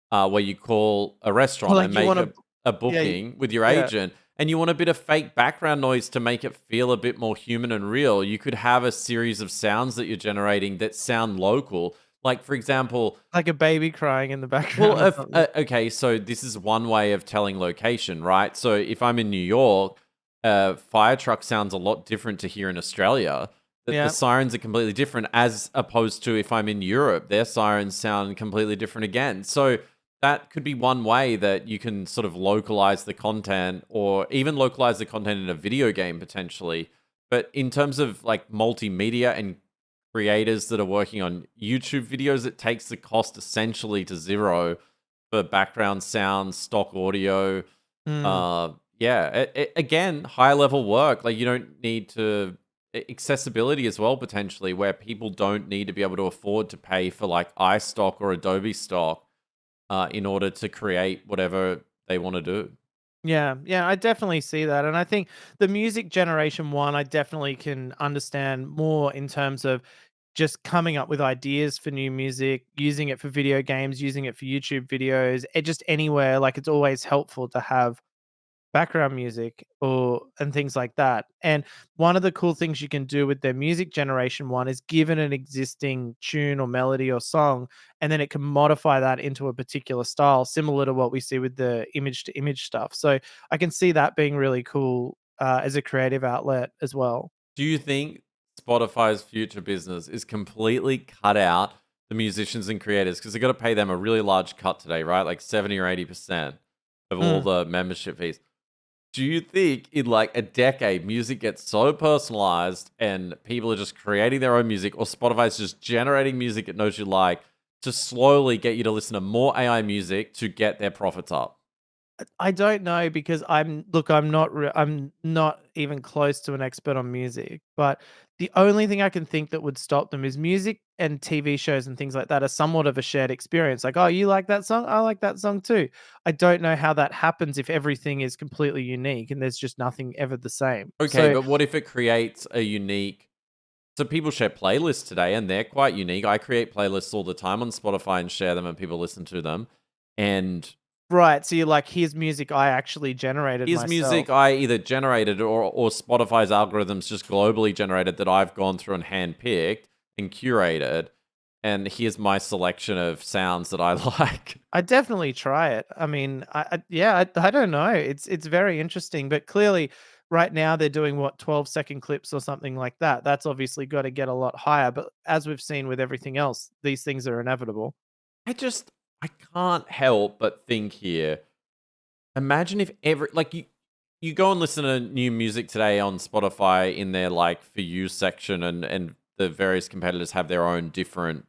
where you call a restaurant and Like, you make wanna a yeah, booking with your yeah. agent, and you want a bit of fake background noise to make it feel a bit more human and real, you could have a series of sounds that you're generating that sound local. Like, for example, Like a baby crying in the well, background or something. okay, so this is one way of telling location, right? So if I'm in New York, fire truck sounds a lot different to here in Australia. That the Yeah. sirens are completely different, as opposed to if I'm in Europe, their sirens sound completely different again. So that could be one way that you can sort of localize the content, or even localize the content in a video game potentially. But in terms of like multimedia and creators that are working on YouTube videos, it takes the cost essentially to zero for background sound, stock audio. Mm. Uh, yeah, again, high level work. Like you don't need to accessibility as well potentially, where people don't need to be able to afford to pay for like iStock or Adobe stock in order to create whatever they want to do. Yeah, yeah, I definitely see that, and I think the music generation one, I definitely can understand more in terms of just coming up with ideas for new music, using it for video games, using it for YouTube videos, just anywhere, like, it's always helpful to have background music or and things like that. And one of the cool things you can do with their music generation one is give it an existing tune or melody or song, and then it can modify that into a particular style, similar to what we see with the image to image stuff. So I can see that being really cool as a creative outlet as well. Do you think Spotify's future business is completely cut out the musicians and creators because they got to pay them a really large cut today, right? Like 70 or 80% of all Mm. the membership fees. Do you think in like a decade, music gets so personalized and people are just creating their own music, or Spotify's just generating music it knows you like to slowly get you to listen to more AI music to get their profits up? I don't know because I'm not even close to an expert on music, but the only thing I can think that would stop them is music and TV shows and things like that are somewhat of a shared experience. Like, "Oh, you like that song? I like that song too." I don't know how that happens if everything is completely unique and there's just nothing ever the same. Okay, So but what if it creates a unique. So people share playlists today, and they're quite unique. I create playlists all the time on Spotify and share them, and people listen to them. And right, so you're like, "Here's music I actually generated here's myself." music I either generated or Spotify's algorithms just globally generated that I've gone through and handpicked and curated. And here's my selection of sounds that I like. I'd definitely try it. I mean, yeah, I don't know. It's very interesting, but clearly right now they're doing what 12-second clips or something like that. That's obviously got to get a lot higher, but as we've seen with everything else, these things are inevitable. I just I can't help but think here. Imagine if every like you go and listen to new music today on Spotify in their like for you section, and the various competitors have their own different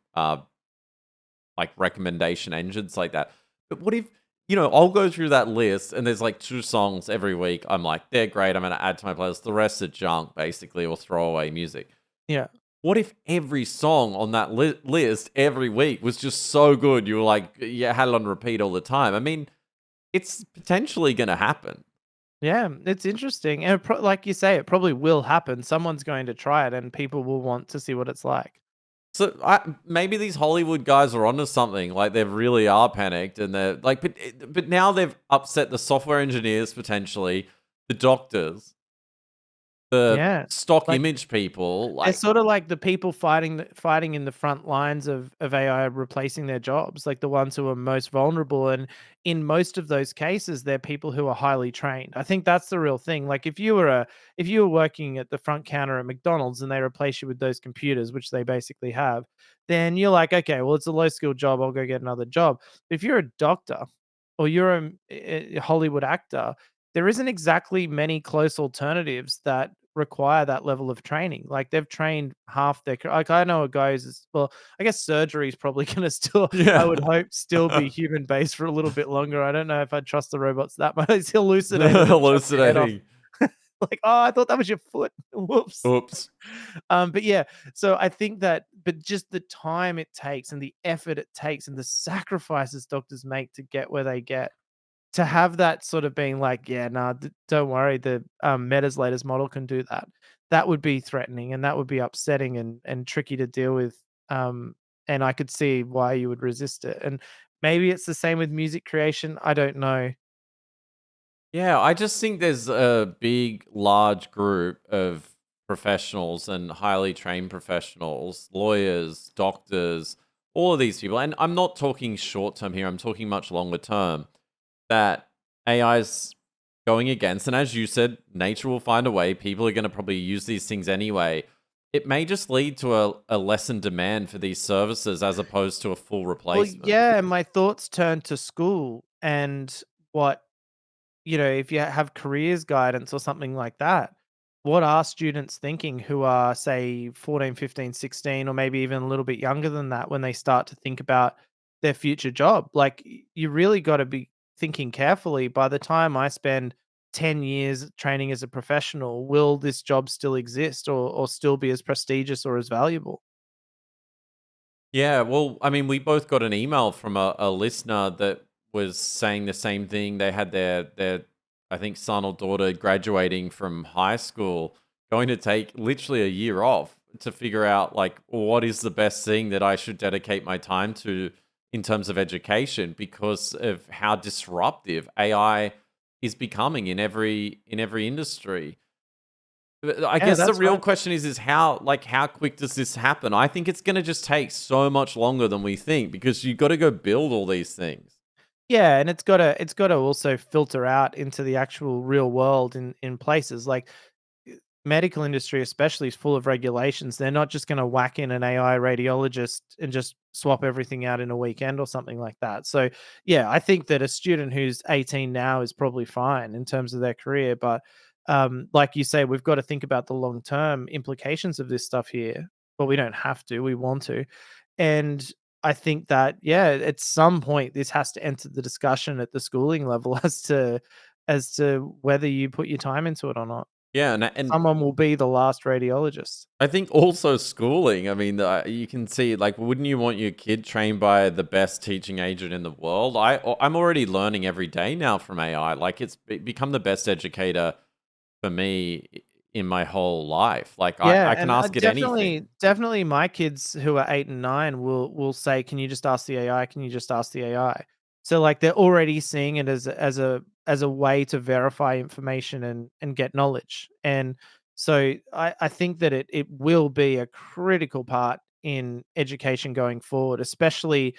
like recommendation engines like that. But what if, I'll go through that list and there's like two songs every week. I'm like, they're great. I'm going to add to my playlist. The rest are junk, basically, or throwaway music. Yeah. What if every song on that list every week was just so good? You were like, yeah, had it on repeat all the time. I mean, it's potentially going to happen. Yeah, it's interesting. And like you say, it probably will happen. Someone's going to try it and people will want to see what it's like. So maybe these Hollywood guys are onto something. Like they really are panicked, and they're like, but now they've upset the software engineers potentially, the doctors, the Yeah. stock Like image people. they're Like, sort of like the people fighting in the front lines of AI replacing their jobs, like the ones who are most vulnerable, and in most of those cases, they're people who are highly trained. I think that's the real thing. Like if you were working at the front counter at McDonald's and they replace you with those computers, which they basically have, then you're like, "Okay, well, it's a low-skilled job, I'll go get another job." If you're a doctor or you're a Hollywood actor, there isn't exactly many close alternatives that require that level of training. Like they've trained half their like I know a guy who's well, I guess surgery is probably gonna still I would yeah, hope still be human based for a little bit longer. I don't know if I'd trust the robots that much. He's hallucinated and chopped your head off. hallucinating. Like, oh, I thought that was your foot. Whoops. Oops. But yeah, so I think that, but just the time it takes and the effort it takes and the sacrifices doctors make to get where they get, to have that sort of being like, "Yeah, nah, don't worry, the, Meta's latest model can do that." That would be threatening, and that would be upsetting and tricky to deal with, and I could see why you would resist it, and maybe it's the same with music creation, I don't know. Yeah, I just think there's a big, large group of professionals and highly trained professionals, lawyers, doctors, all of these people. And I'm not talking short term here, I'm talking much longer term that AI's going against. And as you said, nature will find a way. People are going to probably use these things anyway. It may just lead to a lessened demand for these services as opposed to a full Well, replacement. yeah, my thoughts turn to school and what if you have careers guidance or something like that, what are students thinking who are, say, 14, 15, 16, or maybe even a little bit younger than that when they start to think about their future job? Like, you really got to be thinking carefully. By the time I spend 10 years training as a professional, will this job still exist or still be as prestigious or as valuable? Yeah, well, I mean, we both got an email from a listener that was saying the same thing. They had their I think son or daughter graduating from high school, going to take literally a year off to figure out like what is the best thing that I should dedicate my time to in terms of education because of how disruptive AI is becoming in every industry. I Yeah, guess the that's real right. question is how quick does this happen? I think it's going to just take so much longer than we think because you got to go build all these things. Yeah, and it's gotta also filter out into the actual real world in places like medical industry especially is full of regulations. They're not just going to whack in an AI radiologist and just swap everything out in a weekend or something like that. So, yeah, I think that a student who's 18 now is probably fine in terms of their career, but like you say, we've got to think about the long-term implications of this stuff here. But we don't have to, we want to. And I think that yeah, at some point this has to enter the discussion at the schooling level as to whether you put your time into it or not. Yeah, and Someone will be the last radiologist. I think also schooling. I mean, you can see like, wouldn't you want your kid trained by the best teaching agent in the world? I'm already learning every day now from AI. Like become the best educator for me in my whole life. Like Yeah, I can and, ask it anything. definitely my kids who are 8 and 9 will say, "Can you just ask the AI? Can you just ask the AI?" So, like, they're already seeing it as a way to verify information and get knowledge, and so I think that it will be a critical part in education going forward, especially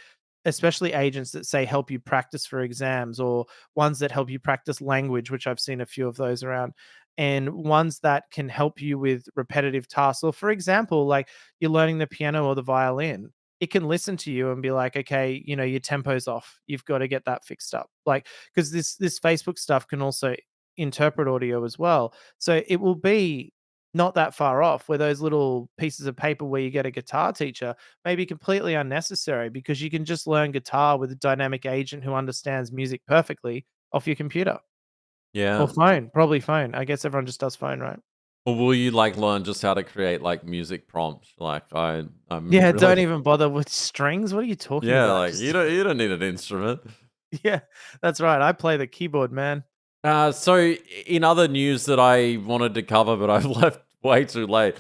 agents that say help you practice for exams or ones that help you practice language, which I've seen a few of those around, and ones that can help you with repetitive tasks. Or, for example, like you're learning the piano or the violin, it can listen to you and be like, okay, your tempo's off. You've got to get that fixed up. Like, because this Facebook stuff can also interpret audio as well. So it will be not that far off where those little pieces of paper where you get a guitar teacher may be completely unnecessary because you can just learn guitar with a dynamic agent who understands music perfectly off your computer. Or Yeah. phone, probably phone. I guess everyone just does phone, right? Or will you like learn just how to create like music prompts? Like I'm Yeah, really don't even bother with strings. What are you talking yeah. about? Like Just you don't need an instrument. yeah, that's right. I play the keyboard, man. So in other news that I wanted to cover, but I've left way too late,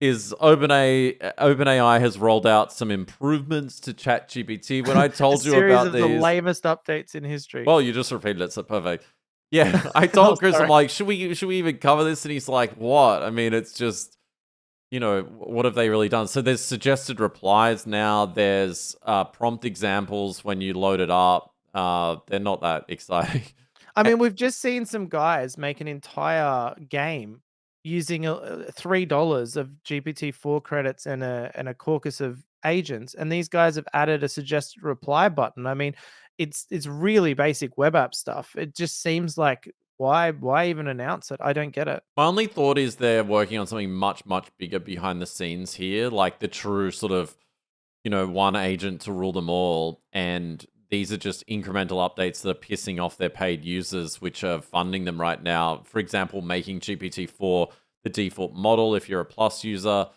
is OpenAI has rolled out some improvements to ChatGPT. When I A told you series about of the these, lamest updates in history. well, you just repeated it, so perfect. Yeah, I Oh, told Chris, I'm sorry. like, should we even cover this? And he's like, what? I mean, it's just what have they really done? So there's suggested replies now. There's prompt examples when you load it up. They're not that exciting. I mean, we've just seen some guys make an entire game using $3 of GPT-4 credits and a caucus of agents, and these guys have added a suggested reply button. I mean, it's really basic web app stuff. It just seems like why even announce it? I don't get it. My only thought is they're working on something much, much bigger behind the scenes here, like the true sort of, one agent to rule them all. And these are just incremental updates that are pissing off their paid users, which are funding them right now. For example, making GPT-4 the default model if you're a Plus user,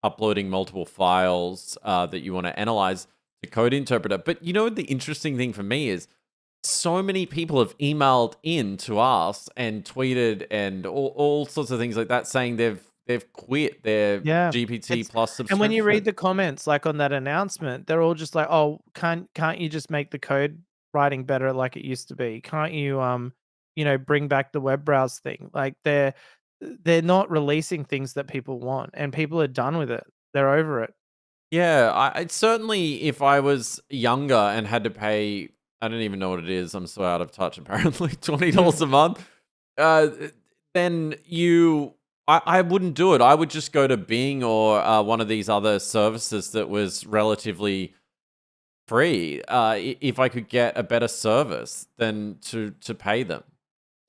uploading multiple files that you want to analyze to code interpreter. But the interesting thing for me is so many people have emailed in to us and tweeted and all sorts of things like that saying they've quit their Yeah. GPT It's Plus and when you read subscription. the comments, like, on that announcement, they're all just like, "Oh, can't you just make the code writing better like it used to be? Can't you, bring back the web browse thing?" Like, they're not releasing things that people want, and people are done with it. They're over it. Yeah, it's certainly if I was younger and had to pay, I don't even know what it is. I'm so out of touch. Apparently, $20 a month. Uh, then I wouldn't do it. I would just go to Bing or one of these other services that was relatively free. If I could get a better service than to pay them.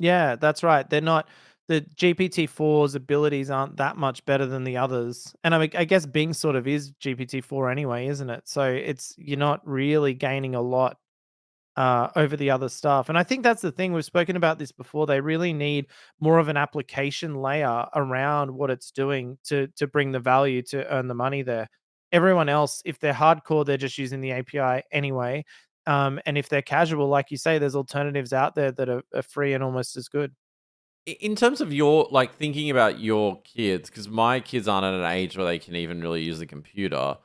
Yeah, that's right. They're not the GPT-4's abilities aren't that much better than the others, and I guess Bing sort of is GPT-4 anyway, isn't it? So it's you're not really gaining a lot over the other stuff. And I think that's the thing. We've spoken about this before. They really need more of an application layer around what it's doing to bring the value to earn the money there. Everyone else, if they're hardcore, they're just using the API anyway. And if they're casual, like you say, there's alternatives out there that are free and almost as good. In terms of your like thinking about your kids, because my kids aren't at an age where they can even really use a computer.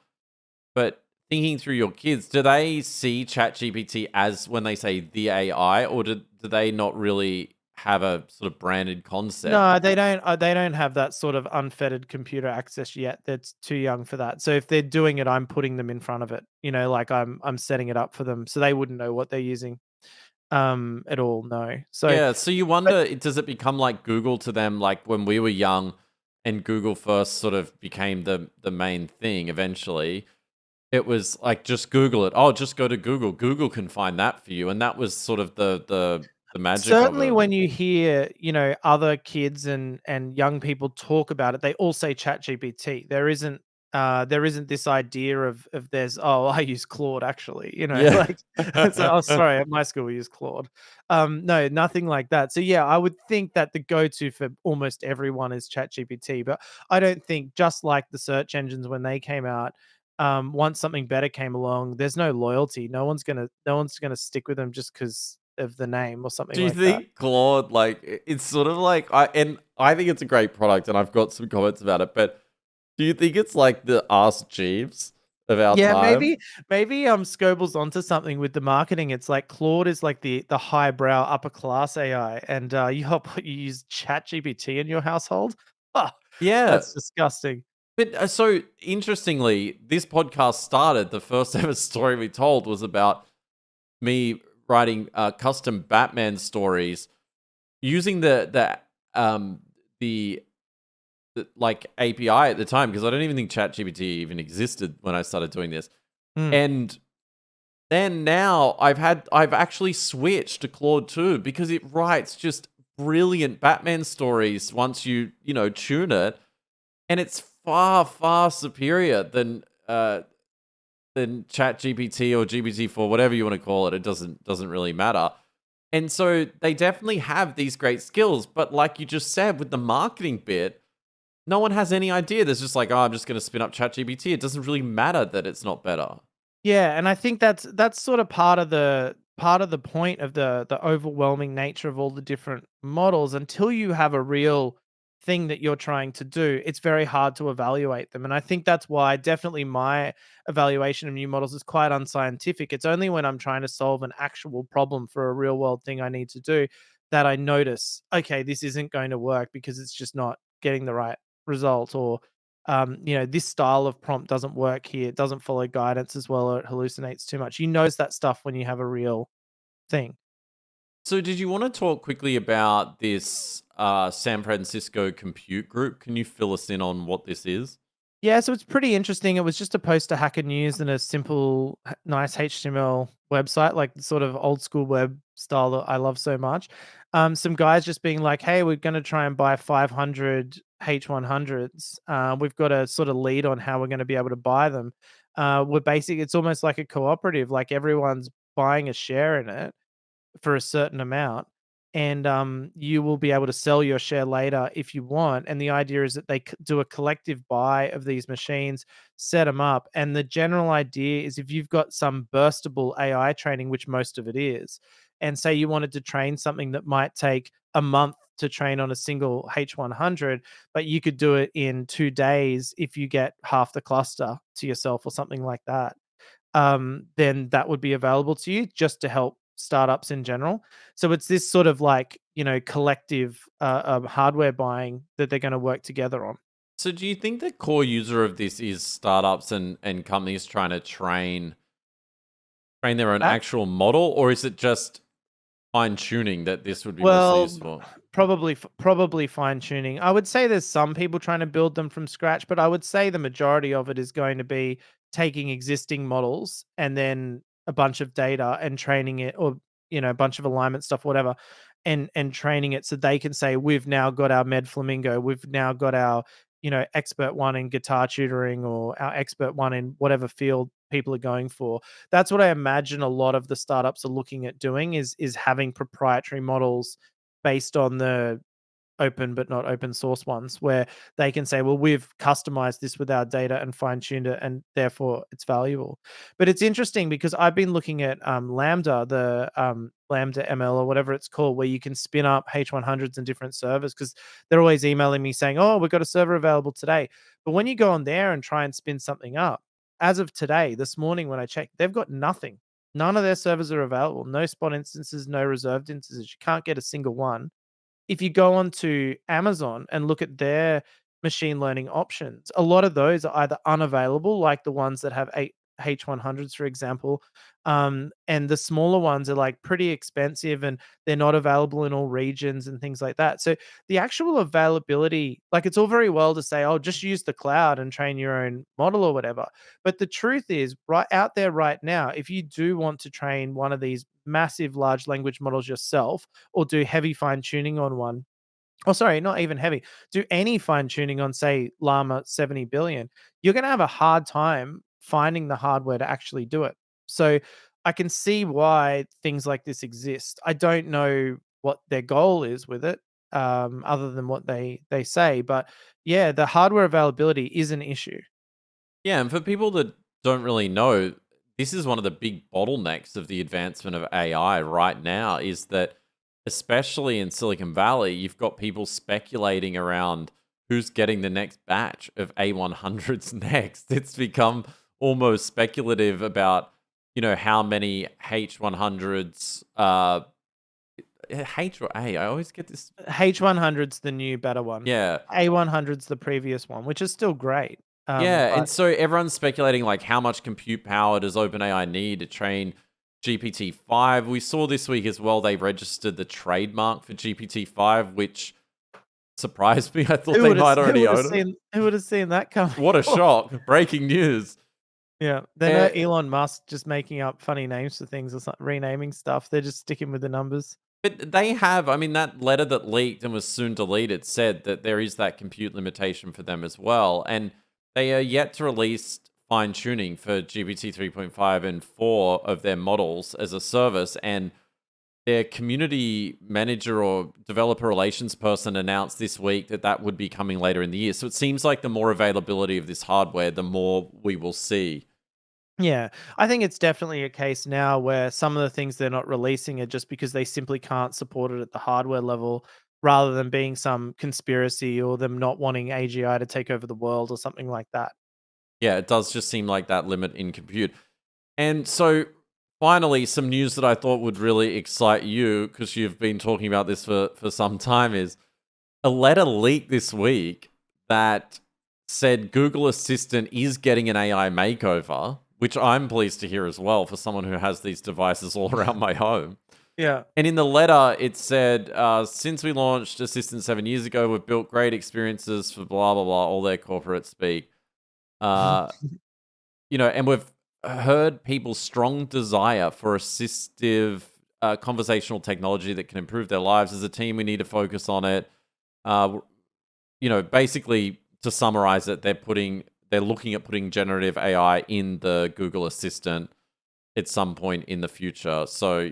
But thinking through your kids, do they see ChatGPT as when they say the AI, or do they not really have a sort of branded concept. No, they don't have that sort of unfettered computer access yet. That's too young for that. So if they're doing it, I'm putting them in front of it. Like I'm setting it up for them, so they wouldn't know what they're using, at all, no. So Yeah, so you but wonder, does it become like Google to them, like when we were young and Google first sort of became the main thing eventually? It was like, just Google it. Oh, just go to Google. Google can find that for you, and that was sort of the magic of certainly it. when you hear, other kids and young people talk about it, they all say ChatGPT. There isn't this idea of there's, "Oh, I use Claude actually," Yeah. like, so, "Oh, sorry, at my school we use Claude." No, nothing like that. So, yeah, I would think that the go-to for almost everyone is ChatGPT, but I don't think, just like the search engines when they came out, once something better came along, there's no loyalty. No one's gonna stick with them just because of the name or something Do you like that. think Claude, like, it's sort of like, I think it's a great product, and I've got some comments about it, but do you think it's like the Ask Jeeves of our Yeah, time? maybe Scoble's onto something with the marketing. It's like Claude is like the highbrow upper class AI, and you use ChatGPT in your household? Oh, Yeah. that's disgusting. But so interestingly, this podcast started. The first ever story we told was about me writing custom Batman stories using um the, like API at the time, because I don't even think ChatGPT even existed when I started doing this. Mm. And then now I've actually switched to Claude 2 because it writes just brilliant Batman stories once you tune it, and it's far far superior than ChatGPT or GPT-4, whatever you want to call it. It doesn't really matter. And so they definitely have these great skills, but like you just said with the marketing bit, no one has any idea. There's just like, oh, I'm just going to spin up ChatGPT. It doesn't really matter that it's not better. Yeah, and I think that's sort of part of the point of the overwhelming nature of all the different models. Until you have a real thing that you're trying to do, it's very hard to evaluate them. And I think that's why definitely my evaluation of new models is quite unscientific. It's only when I'm trying to solve an actual problem for a real world thing I need to do that I notice, okay, this isn't going to work because it's just not getting the right result, or this style of prompt doesn't work here. It doesn't follow guidance as well, or it hallucinates too much. You notice that stuff when you have a real thing. So, did you want to talk quickly about this San Francisco compute group? Can you fill us in on what this is? Yeah, so it's pretty interesting. It was just a post to Hacker News and a simple, nice HTML website, like the sort of old school web style that I love so much. Some guys just being like, "Hey, we're going to try and buy 500 H100s. We've got a sort of lead on how we're going to be able to buy them. It's almost like a cooperative, like everyone's buying a share in it for a certain amount, and you will be able to sell your share later if you want. And the idea is that they do a collective buy of these machines, set them up, and the general idea is if you've got some burstable AI training, which most of it is, and say you wanted to train something that might take a month to train on a single H100, but you could do it in 2 days if you get half the cluster to yourself or something like that, then that would be available to you just to help startups in general. So it's this sort of like, collective hardware buying that they're going to work together on. So, do you think the core user of this is startups and companies trying to train their own That actual model, or is it just fine tuning that this would be mostly Well, used for? probably fine-tuning. I would say there's some people trying to build them from scratch, but I would say the majority of it is going to be taking existing models and then a bunch of data and training it, or, a bunch of alignment stuff, whatever, and training it so they can say, "We've now got our Med-Flamingo. We've now got our, expert one in guitar tutoring, or our expert one in whatever field people are going for." That's what I imagine a lot of the startups are looking at doing, is having proprietary models based on the open but not open source ones, where they can say, well, we've customized this with our data and fine-tuned it, and therefore it's valuable. But it's interesting because I've been looking at Lambda, the Lambda ML or whatever it's called, where you can spin up H100s in different servers, because they're always emailing me saying, oh, we've got a server available today. But when you go on there and try and spin something up, as of today, this morning when I checked, they've got nothing. None of their servers are available. No spot instances, no reserved instances. You can't get a single one. if you go onto Amazon and look at their machine learning options, a lot of those are either unavailable, like the ones that have eight H100s, for example, and the smaller ones are like pretty expensive and they're not available in all regions and things like that. So the actual availability, like it's all very well to say, oh, just use the cloud and train your own model or whatever. But the truth is, right out there right now, if you do want to train one of these massive large language models yourself or do heavy fine tuning on one, oh, sorry, not even heavy, do any fine tuning on, say, Llama 70 billion, you're going to have a hard time finding the hardware to actually do it. So I can see why things like this exist. I don't know what their goal is with it, other than what they say, but yeah, the hardware availability is an issue. Yeah, and for people that don't really know, this is one of the big bottlenecks of the advancement of AI right now is that especially in Silicon Valley, you've got people speculating around who's getting the next batch of A100s next. It's become almost speculative about, how many H100s H or A. I always get this. H100's the new better one. Yeah. A100's the previous one, which is still great. Yeah, and But so everyone's speculating like how much compute power does OpenAI need to train GPT-5? We saw this week as well they registered the trademark for GPT-5, which surprised me. I thought who they would have might already own it. who would have seen that coming? What a shock. Breaking news. Yeah, they know Eh, Elon Musk just making up funny names for things or renaming stuff. They're just sticking with the numbers. but they have, I mean, that letter that leaked and was soon deleted said that there is that compute limitation for them as well. And they are yet to release fine tuning for GPT 3.5 and 4 of their models as a service. And their community manager or developer relations person announced this week that that would be coming later in the year. So it seems like the more availability of this hardware, the more we will see. Yeah, I think it's definitely a case now where some of the things they're not releasing are just because they simply can't support it at the hardware level, rather than being some conspiracy or them not wanting AGI to take over the world or something like that. Yeah, it does just seem like that limit in compute. And so, finally, some news that I thought would really excite you because you've been talking about this for some time is a letter leaked this week that said Google Assistant is getting an AI makeover, which I'm pleased to hear as well for someone who has these devices all around my home. Yeah. And in the letter, it said, since we launched Assistant 7 years ago, we've built great experiences for blah, blah, blah, all their corporate speak. Uh, and we've heard people's strong desire for assistive conversational technology that can improve their lives. As a team, we need to focus on it. Uh, basically, to summarize it, they're looking at putting generative AI in the Google Assistant at some point in the future. So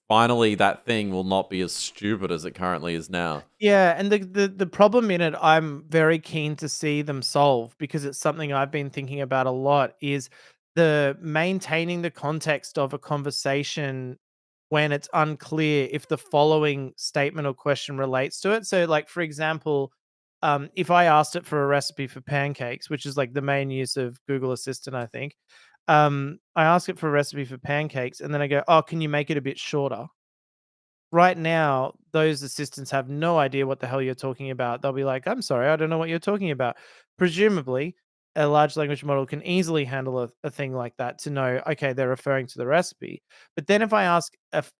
finally, that thing will not be as stupid as it currently is now. Yeah, and the problem in it, I'm very keen to see them solve because it's something I've been thinking about a lot, is the maintaining the context of a conversation when it's unclear if the following statement or question relates to it. So, like for example, if I asked it for a recipe for pancakes, which is like the main use of Google Assistant, I think, I ask it for a recipe for pancakes, and then I go, "Oh, can you make it a bit shorter?" Right now, those assistants have no idea what the hell you're talking about. They'll be like, "I'm sorry, I don't know what you're talking about." Presumably, a large language model can easily handle a thing like that to know, okay, they're referring to the recipe. But then if I ask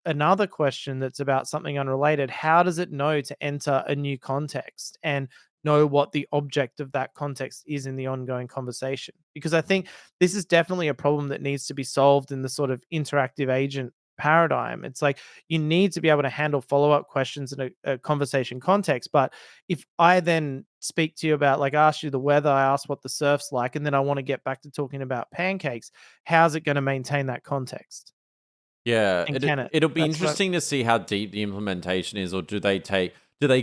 another question that's about something unrelated, how does it know to enter a new context and know what the object of that context is in the ongoing conversation? Because I think this is definitely a problem that needs to be solved in the sort of interactive agent paradigm. It's like you need to be able to handle follow-up questions in a conversation context. But if I then speak to you about, like, ask you the weather, I ask what the surf's like, and then I want to get back to talking about pancakes, how's it going to maintain that context? Yeah, And can it? it'll be That's what. interesting to see how deep the implementation is, or do they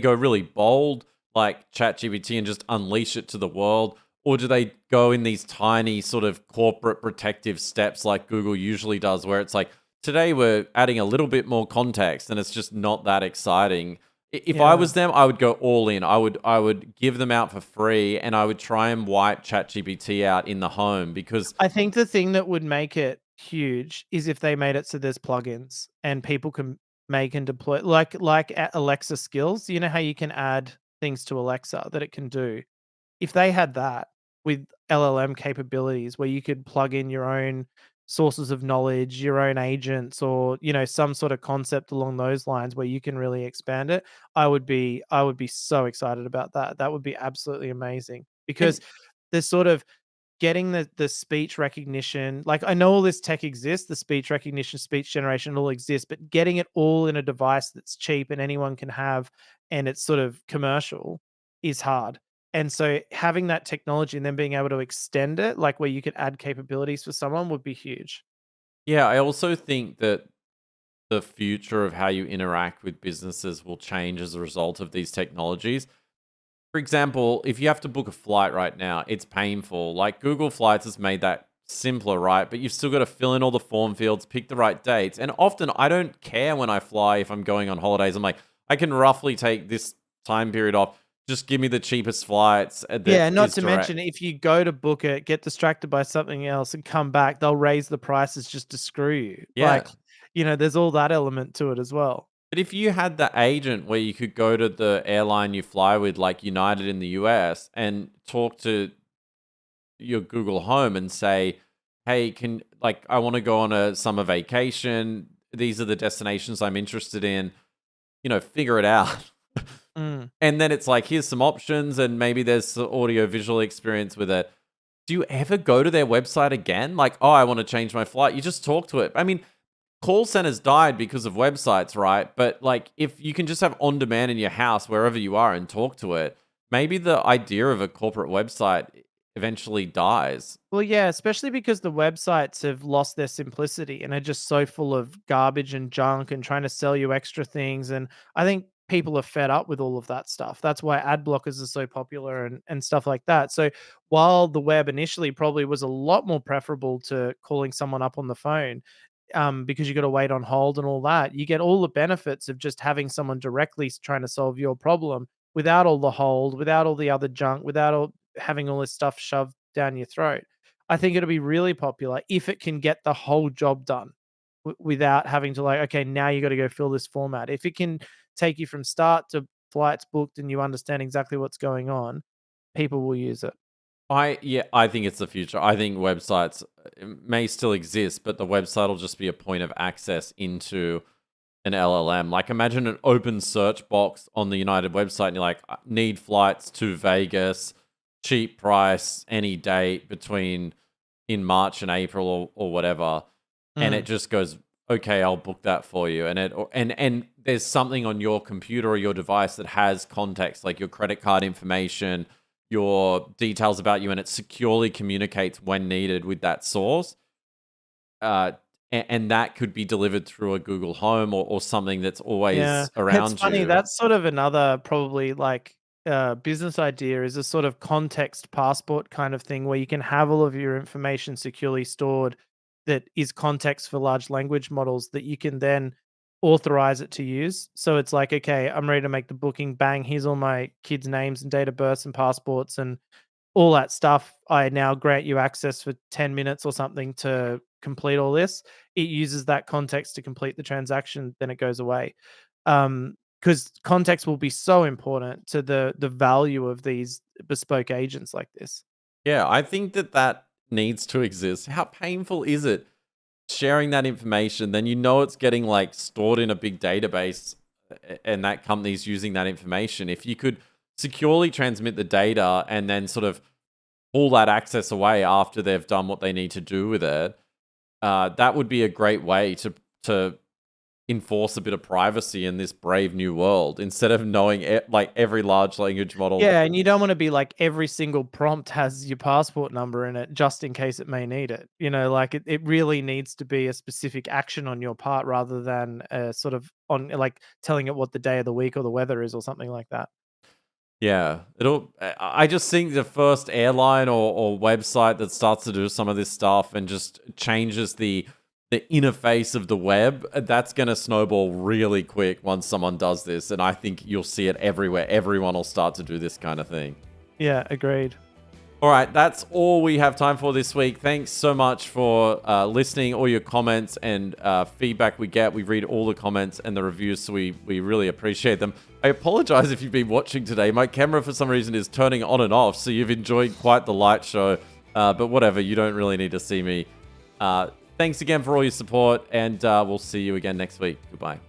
go really bold like ChatGPT and just unleash it to the world, or do they go in these tiny sort of corporate protective steps like Google usually does, where it's like today we're adding a little bit more context and it's just not that exciting. If I Yeah. was them, I would go all in. I would give them out for free, and I would try and wipe ChatGPT out in the home because I think the thing that would make it huge is if they made it so there's plugins and people can make and deploy, Alexa skills. You know how you can add things to Alexa that it can do? If they had that with LLM capabilities where you could plug in your own sources of knowledge, your own agents, or, some sort of concept along those lines where you can really expand it, I would be so excited about that. That would be absolutely amazing because And there's sort of getting the speech recognition. Like, I know all this tech exists, the speech recognition, speech generation all exists, but getting it all in a device that's cheap and anyone can have, and it's sort of commercial, is hard. And so having that technology and then being able to extend it, like where you could add capabilities for someone, would be huge. yeah, I also think that the future of how you interact with businesses will change as a result of these technologies. For example, if you have to book a flight right now, it's painful. Like Google Flights has made that simpler, right? But you've still got to fill in all the form fields, pick the right dates. And often I don't care when I fly if I'm going on holidays. I'm like, I can roughly take this time period off. Just give me the cheapest flights that Yeah, not is to direct. mention if you go to book it, get distracted by something else and come back, they'll raise the prices just to screw you. Yeah. There's all that element to it as well. But if you had the agent where you could go to the airline you fly with, like United in the US, and talk to your Google Home and say, "Hey, I want to go on a summer vacation. These are the destinations I'm interested in. Figure it out." Mm. And then it's like, "Here's some options, and maybe there's some audio visual experience with it." Do you ever go to their website again? Like, "Oh, I want to change my flight." You just talk to it. I mean, call centers died because of websites, right? But like, if you can just have on demand in your house wherever you are and talk to it, maybe the idea of a corporate website eventually dies. Well, yeah, especially because the websites have lost their simplicity and are just so full of garbage and junk and trying to sell you extra things. And I think people are fed up with all of that stuff. That's why ad blockers are so popular and stuff like that. So while the web initially probably was a lot more preferable to calling someone up on the phone, because you got to wait on hold and all that, you get all the benefits of just having someone directly trying to solve your problem without all the hold, without all the other junk, without having all this stuff shoved down your throat. I think it'll be really popular if it can get the whole job done without having to, like, okay, now you got to go fill this format. If it can take you from start to flights booked and you understand exactly what's going on, people will use it. I think it's the future. I think websites may still exist, but the website will just be a point of access into an LLM. Like, imagine an open search box on the United website, and you're like, "I need flights to Vegas, cheap price, any date between in March and April or whatever," and it Mm. just goes, "Okay, I'll book that for you." And there's something on your computer or your device that has context, like your credit card information, your details about you, and it securely communicates when needed with that source. Uh, and that could be delivered through a Google Home or something that's Yeah, always it's around funny, you. that's sort of another probably, like, business idea, is a sort of context passport kind of thing where you can have all of your information securely stored that is context for large language models that you can then authorize it to use. So it's like, "Okay, I'm ready to make the booking, bang, here's all my kids' names and date of births and passports and all that stuff. I now grant you access for 10 minutes or something to complete all this." It uses that context to complete the transaction, then it goes away. Because context will be so important to the value of these bespoke agents like this. Yeah, I think that needs to exist. How painful is it sharing that information? Then it's getting like stored in a big database, and that company's using that information. If you could securely transmit the data and then sort of pull that access away after they've done what they need to do with it, that would be a great way to enforce a bit of privacy in this brave new world instead of knowing like every large language model. Yeah, and you don't wanna be like every single prompt has your passport number in it just in case it may need it. Like, it really needs to be a specific action on your part rather than a sort of on, like, telling it what the day of the week or the weather is or something like that. Yeah, I just think the first airline or website that starts to do some of this stuff and just changes the interface of the web, that's going to snowball really quick once someone does this, and I think you'll see it everywhere. Everyone will start to do this kind of thing. Yeah, agreed. All right, that's all we have time for this week. Thanks so much for listening, all your comments and feedback we get. We read all the comments and the reviews, so we really appreciate them. I apologize if you've been watching today. My camera, for some reason, is turning on and off, so you've enjoyed quite the light show. But whatever, you don't really need to see me. Thanks again for all your support, and we'll see you again next week. Goodbye.